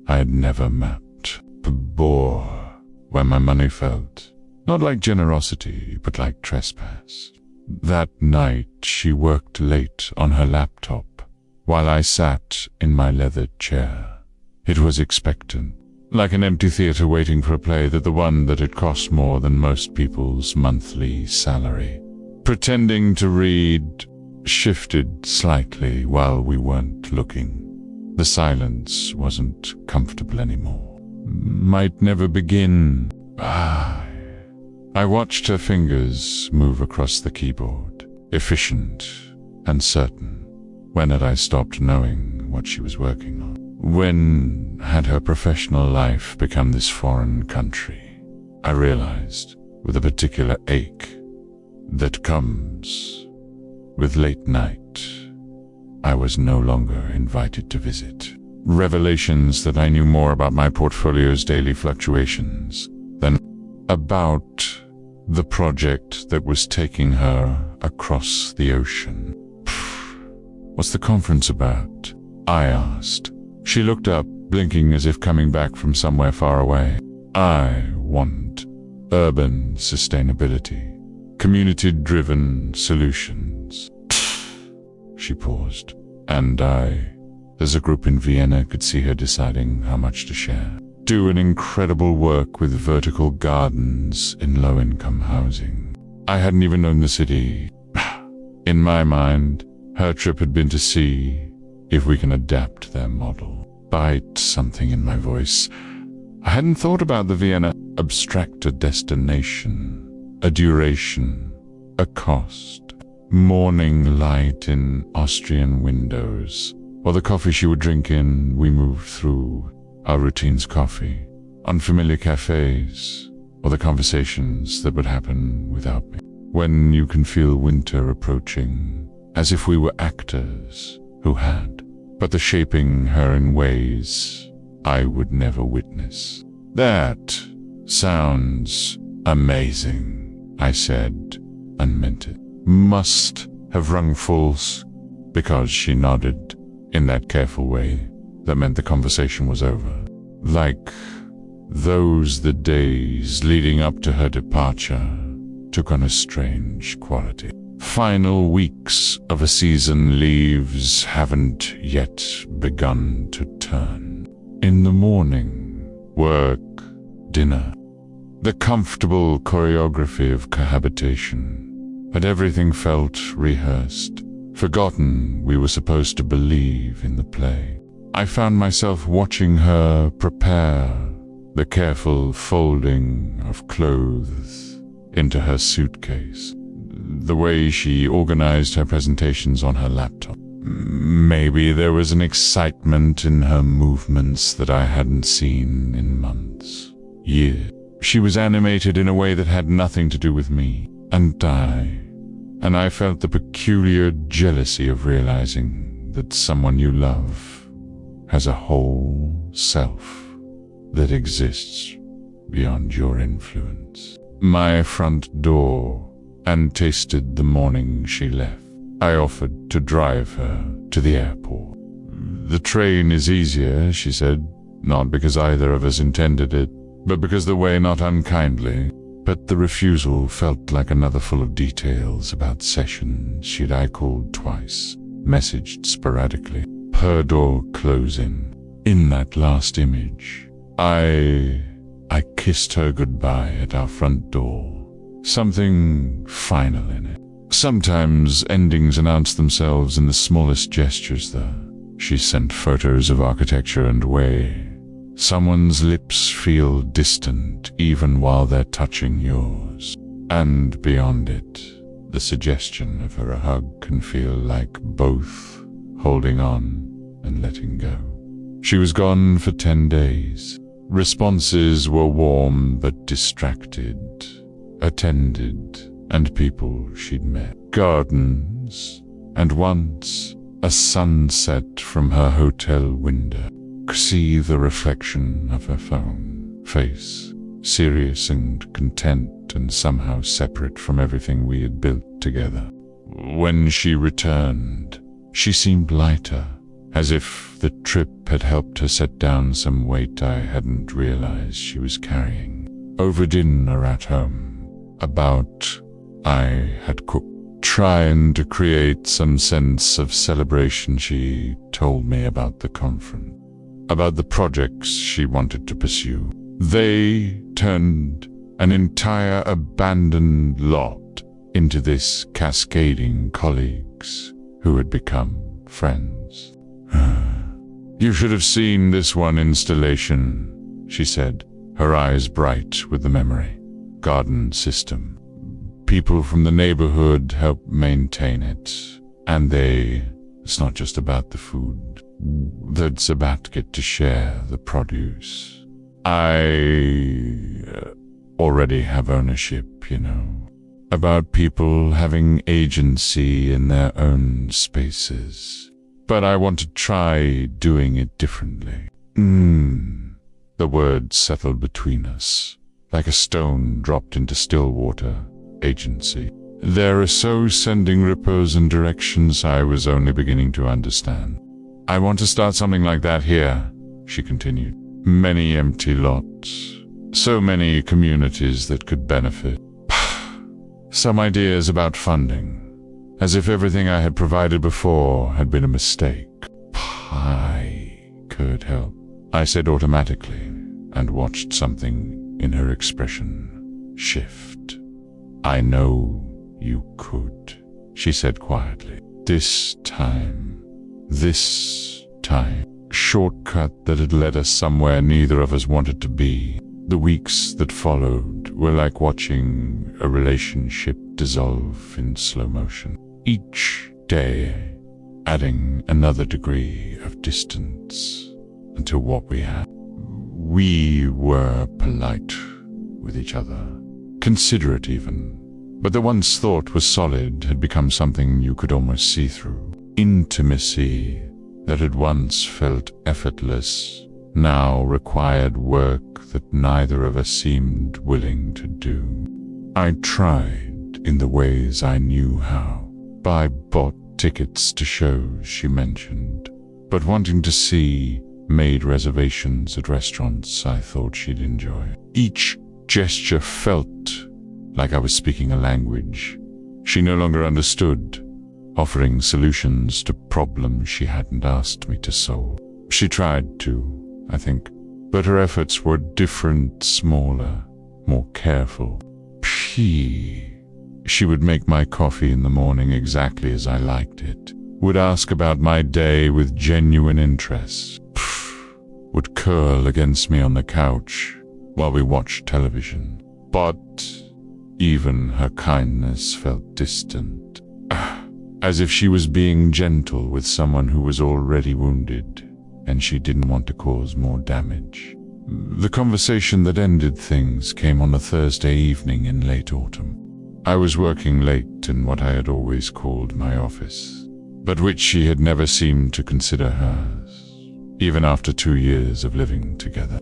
I had never mapped. Bore where my money felt, not like generosity, but like trespass. That night she worked late on her laptop, while I sat in my leathered chair. It was expectant, like an empty theater waiting for a play, the one that had cost more than most people's monthly salary. Pretending to read shifted slightly while we weren't looking. The silence wasn't comfortable anymore. Might never begin. I watched her fingers move across the keyboard, efficient and certain. When had I stopped knowing what she was working on? When had her professional life become this foreign country? I realized, with a particular ache that comes with late night, I was no longer invited to visit. Revelations that I knew more about my portfolio's daily fluctuations than about the project that was taking her across the ocean. What's the conference about? I asked. She looked up, blinking as if coming back from somewhere far away. I want urban sustainability, community-driven solutions. She paused, and I, as a group in Vienna, could see her deciding how much to share. Do an incredible work with vertical gardens in low-income housing. I hadn't even known the city. In my mind, her trip had been to see if we can adapt their model. Bite something in my voice. I hadn't thought about the Vienna abstract a destination, a duration, a cost. Morning light in Austrian windows, or the coffee she would drink in, we moved through our routine's coffee, unfamiliar cafes, or the conversations that would happen without me. When you can feel winter approaching, as if we were actors who had, but the shaping her in ways I would never witness. That sounds amazing, I said, and meant it. Must have rung false, because she nodded in that careful way that meant the conversation was over. Like those the days leading up to her departure took on a strange quality. Final weeks of a season leaves haven't yet begun to turn. In the morning, work, dinner, the comfortable choreography of cohabitation, but everything felt rehearsed, forgotten we were supposed to believe in the play. I found myself watching her prepare the careful folding of clothes into her suitcase, the way she organized her presentations on her laptop. Maybe there was an excitement in her movements that I hadn't seen in months, years. She was animated in a way that had nothing to do with me, and I felt the peculiar jealousy of realizing that someone you love has a whole self that exists beyond your influence. My front door, and tasted the morning she left. I offered to drive her to the airport. "The train is easier," she said, not because either of us intended it, but because the way not unkindly. But the refusal felt like another full of details about sessions she'd called twice, messaged sporadically, her door closing. In that last image, I kissed her goodbye at our front door. Something final in it. Sometimes endings announce themselves in the smallest gestures, though. She sent photos of architecture and way. Someone's lips feel distant even while they're touching yours. And beyond it, the suggestion of her hug can feel like both holding on and letting go. She was gone for 10 days. Responses were warm but distracted, attended, and people she'd met. Gardens, and once a sunset from her hotel window. See the reflection of her phone, face, serious and content and somehow separate from everything we had built together. When she returned, she seemed lighter, as if the trip had helped her set down some weight I hadn't realized she was carrying. Over dinner at home, I had cooked, trying to create some sense of celebration. She told me about the conference, about the projects she wanted to pursue. They turned an entire abandoned lot into this cascading colleagues who had become friends. "You should have seen this one installation," she said, her eyes bright with the memory. "Garden system. People from the neighborhood help maintain it. And it's not just about the food. It's about get to share the produce. I already have ownership, about people having agency in their own spaces. But I want to try doing it differently." The words settled between us, like a stone dropped into still water. Agency. They're so sending ripples in directions I was only beginning to understand. "I want to start something like that here," she continued. "Many empty lots. So many communities that could benefit. Some ideas about funding, as if everything I had provided before had been a mistake. I could help," I said automatically, and watched something in her expression shift. "I know you could," she said quietly. This time. Shortcut that had led us somewhere neither of us wanted to be. The weeks that followed were like watching a relationship dissolve in slow motion. Each day adding another degree of distance until what we had. We were polite with each other, considerate even, but the once thought was solid had become something you could almost see through. Intimacy that had once felt effortless now required work that neither of us seemed willing to do. I tried in the ways I knew how. I bought tickets to shows she mentioned, but wanting to see, made reservations at restaurants I thought she'd enjoy. Each gesture felt like I was speaking a language she no longer understood, offering solutions to problems she hadn't asked me to solve. She tried to, I think, but her efforts were different, smaller, more careful. She would make my coffee in the morning exactly as I liked it, would ask about my day with genuine interest, would curl against me on the couch while we watched television. But even her kindness felt distant, as if she was being gentle with someone who was already wounded, and she didn't want to cause more damage. The conversation that ended things came on a Thursday evening in late autumn. I was working late in what I had always called my office, but which she had never seemed to consider hers, even after 2 years of living together.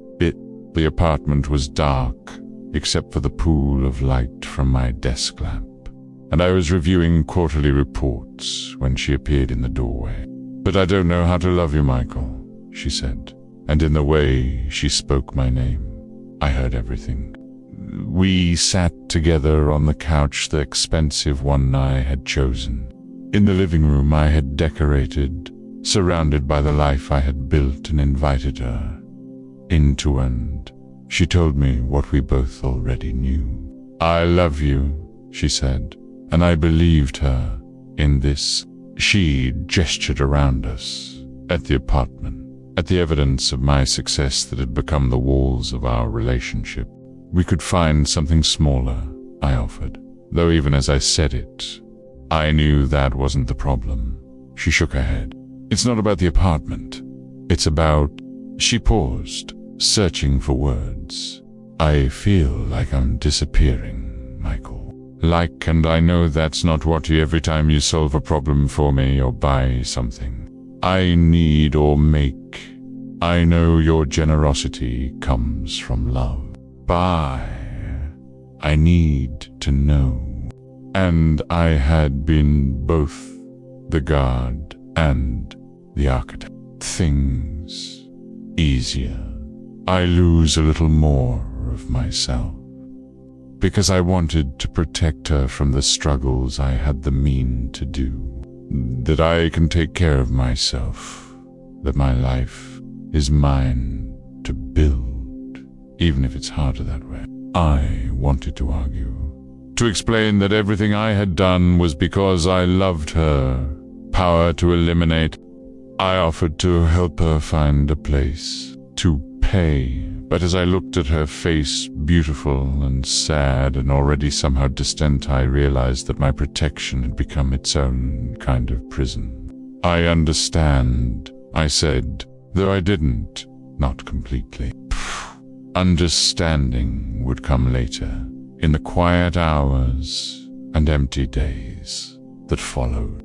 The apartment was dark, except for the pool of light from my desk lamp. and I was reviewing quarterly reports when she appeared in the doorway. "But I don't know how to love you, Michael," she said, and in the way she spoke my name, I heard everything. We sat together on the couch, the expensive one I had chosen. In the living room I had decorated, surrounded by the life I had built, and invited her into, and she told me what we both already knew. "I love you," she said, and I believed her. In this, she gestured around us, at the apartment, at the evidence of my success that had become the walls of our relationship. "We could find something smaller," I offered, though even as I said it, I knew that wasn't the problem. She shook her head. "It's not about the apartment. It's about—" She paused, searching for words. "I feel like I'm disappearing, Michael. Like, and I know that's not what you every time you solve a problem for me or buy something I need or make. I know your generosity comes from love. Buy. I need to know." And I had been both the guard and the architect. Things easier. I lose a little more of myself, because I wanted to protect her from the struggles I had the mean to do. That I can take care of myself, that my life is mine to build, even if it's harder that way. I wanted to argue, to explain that everything I had done was because I loved her. Power to eliminate. I offered to help her find a place, to pay, but as I looked at her face, beautiful and sad and already somehow distant, I realized that my protection had become its own kind of prison. "I understand," I said, though I didn't, not completely. Understanding would come later, in the quiet hours and empty days that followed.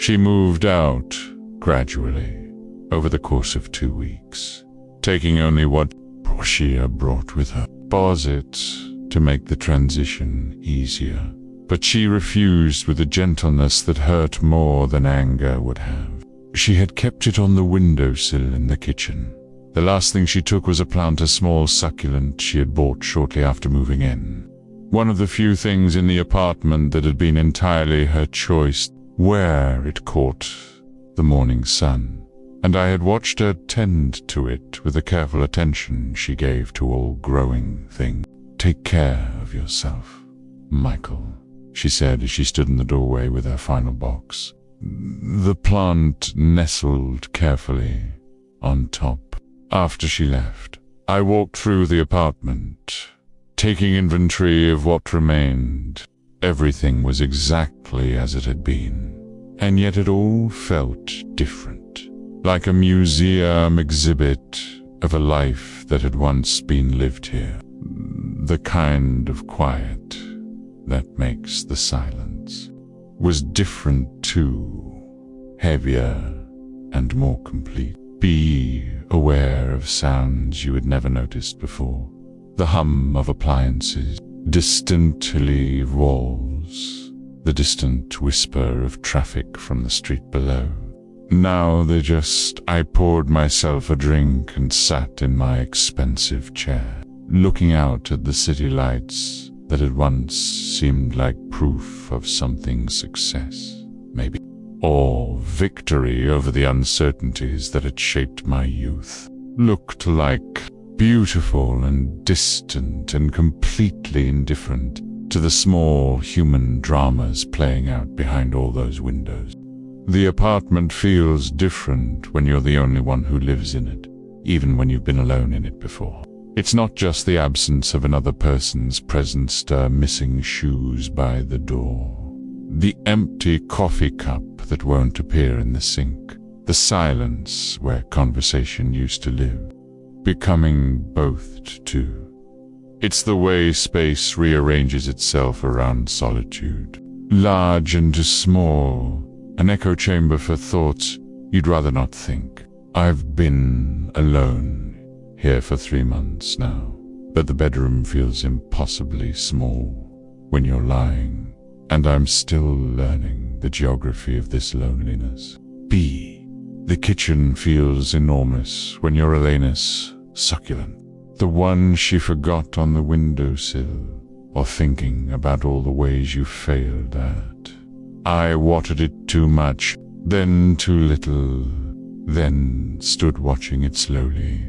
She moved out, gradually, over the course of 2 weeks, taking only what Portia brought with her. Pause it to make the transition easier. But she refused with a gentleness that hurt more than anger would have. She had kept it on the windowsill in the kitchen. The last thing she took was a small succulent she had bought shortly after moving in. One of the few things in the apartment that had been entirely her choice, where it caught the morning sun, and I had watched her tend to it with the careful attention she gave to all growing things. "Take care of yourself, Michael," she said as she stood in the doorway with her final box. The plant nestled carefully on top. After she left, I walked through the apartment, taking inventory of what remained. Everything was exactly as it had been, and yet it all felt different, like a museum exhibit of a life that had once been lived here. The kind of quiet that makes the silence was different too, heavier and more complete. Be aware of sounds you had never noticed before. The hum of appliances, distantly walls, the distant whisper of traffic from the street below. Now I poured myself a drink and sat in my expensive chair, looking out at the city lights that had once seemed like proof of something's success, maybe, or victory over the uncertainties that had shaped my youth. Looked like beautiful and distant and completely indifferent to the small human dramas playing out behind all those windows. The apartment feels different when you're the only one who lives in it, even when you've been alone in it before. It's not just the absence of another person's presence, missing shoes by the door, the empty coffee cup that won't appear in the sink, the silence where conversation used to live, becoming both too. It's the way space rearranges itself around solitude, large and small, an echo chamber for thoughts you'd rather not think. I've been alone here for 3 months now, but the bedroom feels impossibly small. when you're lying, and I'm still learning the geography of this loneliness. B. The kitchen feels enormous when you're Elena's succulent, the one she forgot on the windowsill, or thinking about all the ways you failed at. I watered it too much, then too little, then stood watching it slowly.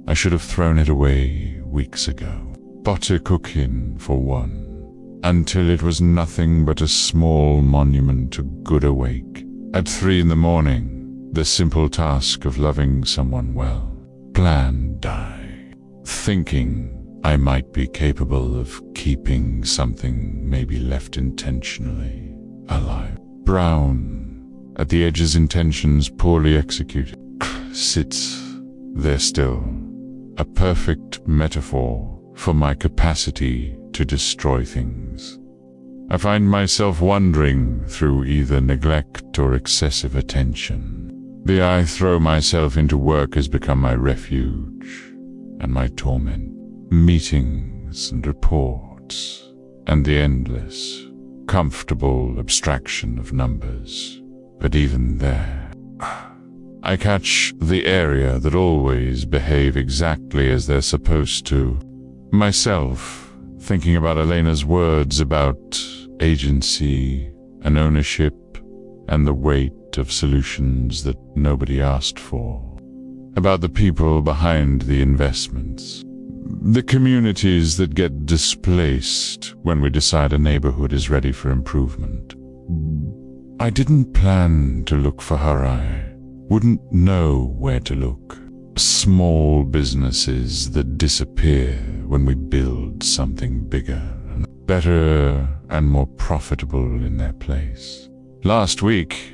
I should have thrown it away weeks ago. Butter cooking, for one, until it was nothing but a small monument to good awake. At 3 a.m, the simple task of loving someone well. Plan die. Thinking I might be capable of keeping something maybe left intentionally alive. Brown, at the edges intentions poorly executed, sits there still, a perfect metaphor for my capacity to destroy things. I find myself wandering through either neglect or excessive attention. The I throw myself into work has become my refuge and my torment. Meetings and reports, and the endless, comfortable abstraction of numbers. But even there, I catch the area that always behave exactly as they're supposed to. Myself, thinking about Elena's words about agency and ownership and the weight of solutions that nobody asked for. About the people behind the investments. The communities that get displaced when we decide a neighborhood is ready for improvement. I didn't plan to look for her. I wouldn't know where to look. Small businesses that disappear when we build something bigger and better and more profitable in their place. Last week,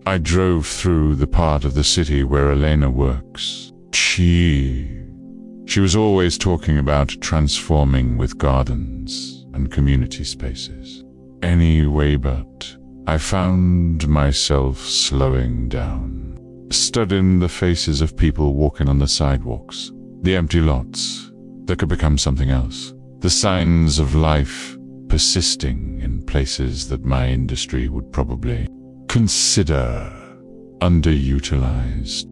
I drove through the part of the city where Elena works. She was always talking about transforming with gardens and community spaces. Anyway, but I found myself slowing down. Studying the faces of people walking on the sidewalks, the empty lots that could become something else, the signs of life persisting in places that my industry would probably consider underutilized.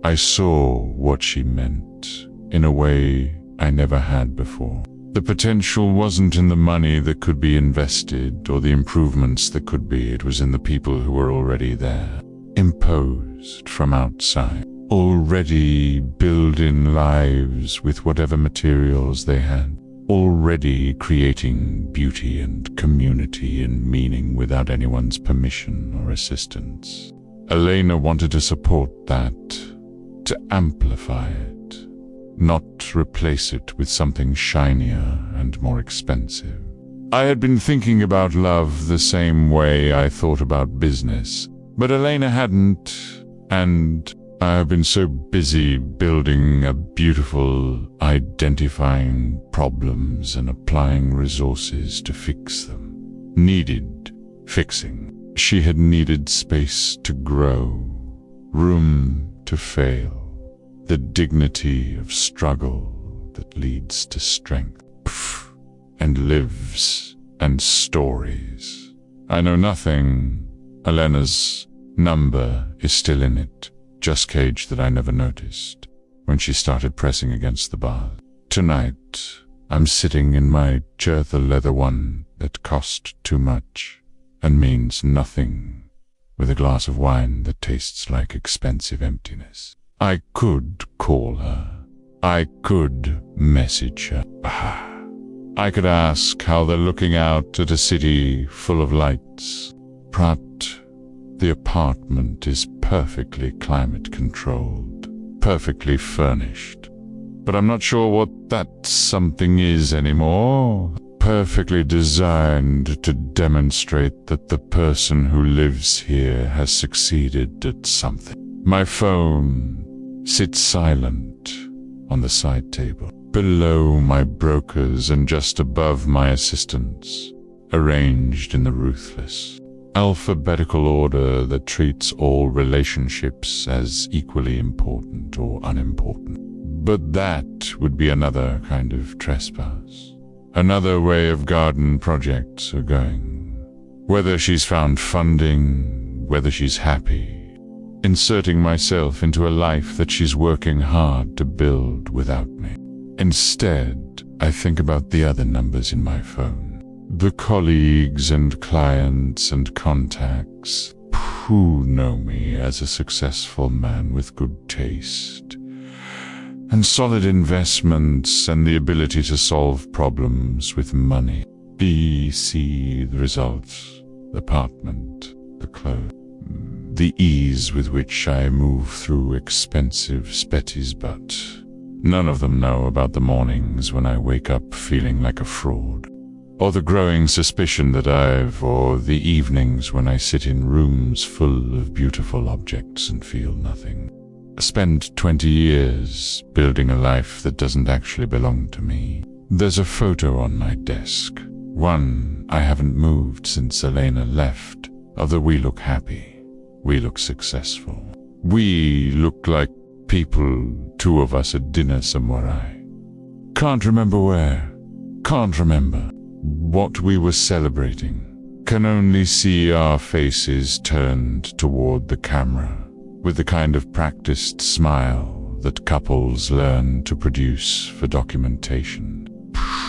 I saw what she meant in a way I never had before. The potential wasn't in the money that could be invested or the improvements that could be. It was in the people who were already there. Imposed from outside, already building lives with whatever materials they had, already creating beauty and community and meaning without anyone's permission or assistance. Elena wanted to support that, to amplify it, not replace it with something shinier and more expensive. I had been thinking about love the same way I thought about business, but Elena hadn't, and I have been so busy building a beautiful, identifying problems and applying resources to fix them. Needed fixing. She had needed space to grow, room to fail, the dignity of struggle that leads to strength, and lives and stories. I know nothing. Elena's number is still in it, just cage that I never noticed when she started pressing against the bar. Tonight, I'm sitting in my Chertha leather one that cost too much and means nothing, with a glass of wine that tastes like expensive emptiness. I could call her. I could message her. I could ask how they're looking out at a city full of lights. Pratt, the apartment is perfectly climate-controlled, perfectly furnished. But I'm not sure what that something is anymore. Perfectly designed to demonstrate that the person who lives here has succeeded at something. My phone sits silent on the side table, below my brokers and just above my assistants, arranged in the ruthless, alphabetical order that treats all relationships as equally important or unimportant. But that would be another kind of trespass. another way of garden projects are going. Whether she's found funding, whether she's happy, inserting myself into a life that she's working hard to build without me. Instead, I think about the other numbers in my phone, the colleagues and clients and contacts who know me as a successful man with good taste, and solid investments and the ability to solve problems with money. See the results, the apartment, the clothes, the ease with which I move through expensive spetties, but none of them know about the mornings when I wake up feeling like a fraud, or the growing suspicion that or the evenings when I sit in rooms full of beautiful objects and feel nothing. I spent 20 years building a life that doesn't actually belong to me. There's a photo on my desk, one I haven't moved since Elena left, of the we look happy. We look successful. We look like people, two of us at dinner somewhere. I can't remember where, can't remember what we were celebrating. Can only see our faces turned toward the camera with the kind of practiced smile that couples learn to produce for documentation.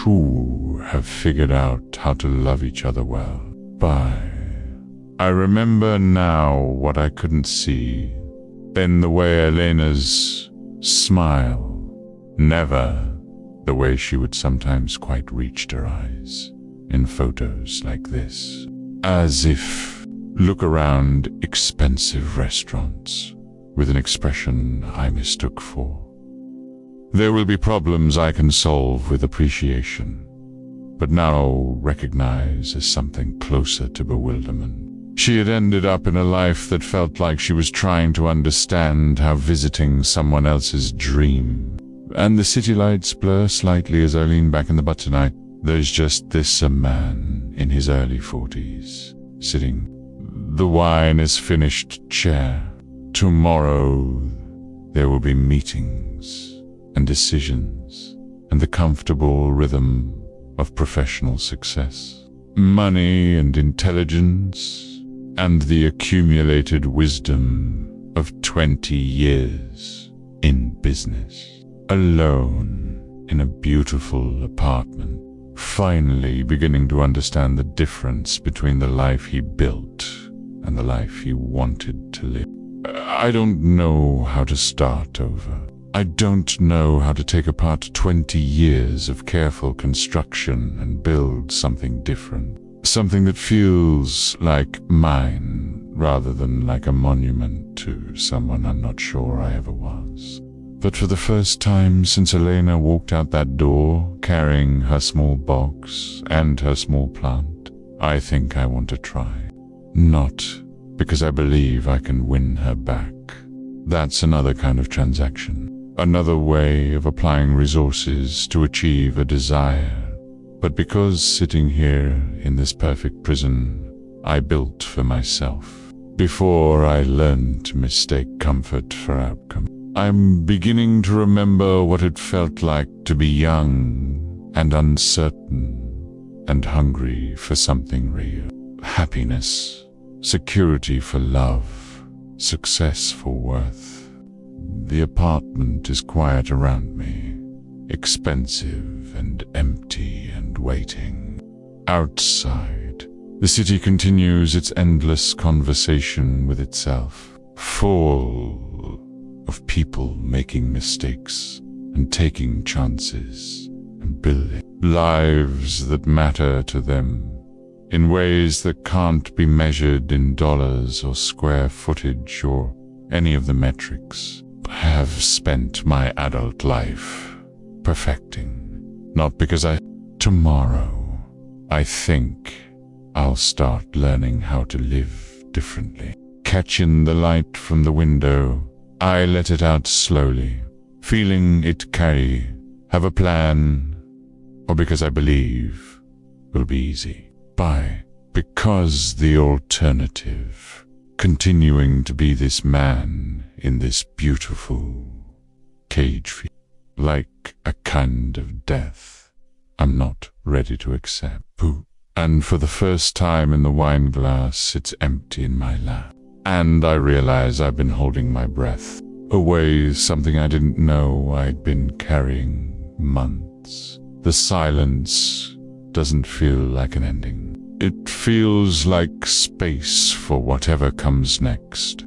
Who have figured out how to love each other well. I remember now what I couldn't see, then the way Elena's smile, never the way she would sometimes quite reach her eyes in photos like this. As if look around expensive restaurants with an expression I mistook for. There will be problems I can solve with appreciation, but now recognize as something closer to bewilderment. She had ended up in a life that felt like she was trying to understand how visiting someone else's dream. And the city lights blur slightly as I lean back in the butt tonight. There's just a man in his early 40s, sitting, the wine is finished chair. Tomorrow there will be meetings and decisions and the comfortable rhythm of professional success. Money and intelligence and the accumulated wisdom of 20 years in business. Alone in a beautiful apartment, finally beginning to understand the difference between the life he built and the life he wanted to live. I don't know how to start over. I don't know how to take apart 20 years of careful construction and build something different. Something that feels like mine rather than like a monument to someone I'm not sure I ever was. But for the first time since Elena walked out that door carrying her small box and her small plant, I think I want to try. Not because I believe I can win her back. That's another kind of transaction, another way of applying resources to achieve a desire. But because sitting here in this perfect prison I built for myself, before I learned to mistake comfort for outcome, I'm beginning to remember what it felt like to be young and uncertain and hungry for something real. Happiness, security for love, success for worth. The apartment is quiet around me, expensive and empty and waiting. Outside, the city continues its endless conversation with itself, full of people making mistakes and taking chances and building lives that matter to them in ways that can't be measured in dollars or square footage or any of the metrics I have spent my adult life perfecting. Not because tomorrow, I think I'll start learning how to live differently. Catching the light from the window, I let it out slowly, feeling it carry, have a plan, or because I believe will be easy. Because the alternative, continuing to be this man in this beautiful cage, like a kind of death. I'm not ready to accept. And for the first time in the wine glass, it's empty in my lap. And I realize I've been holding my breath, away something I didn't know I'd been carrying months. The silence doesn't feel like an ending. It feels like space for whatever comes next.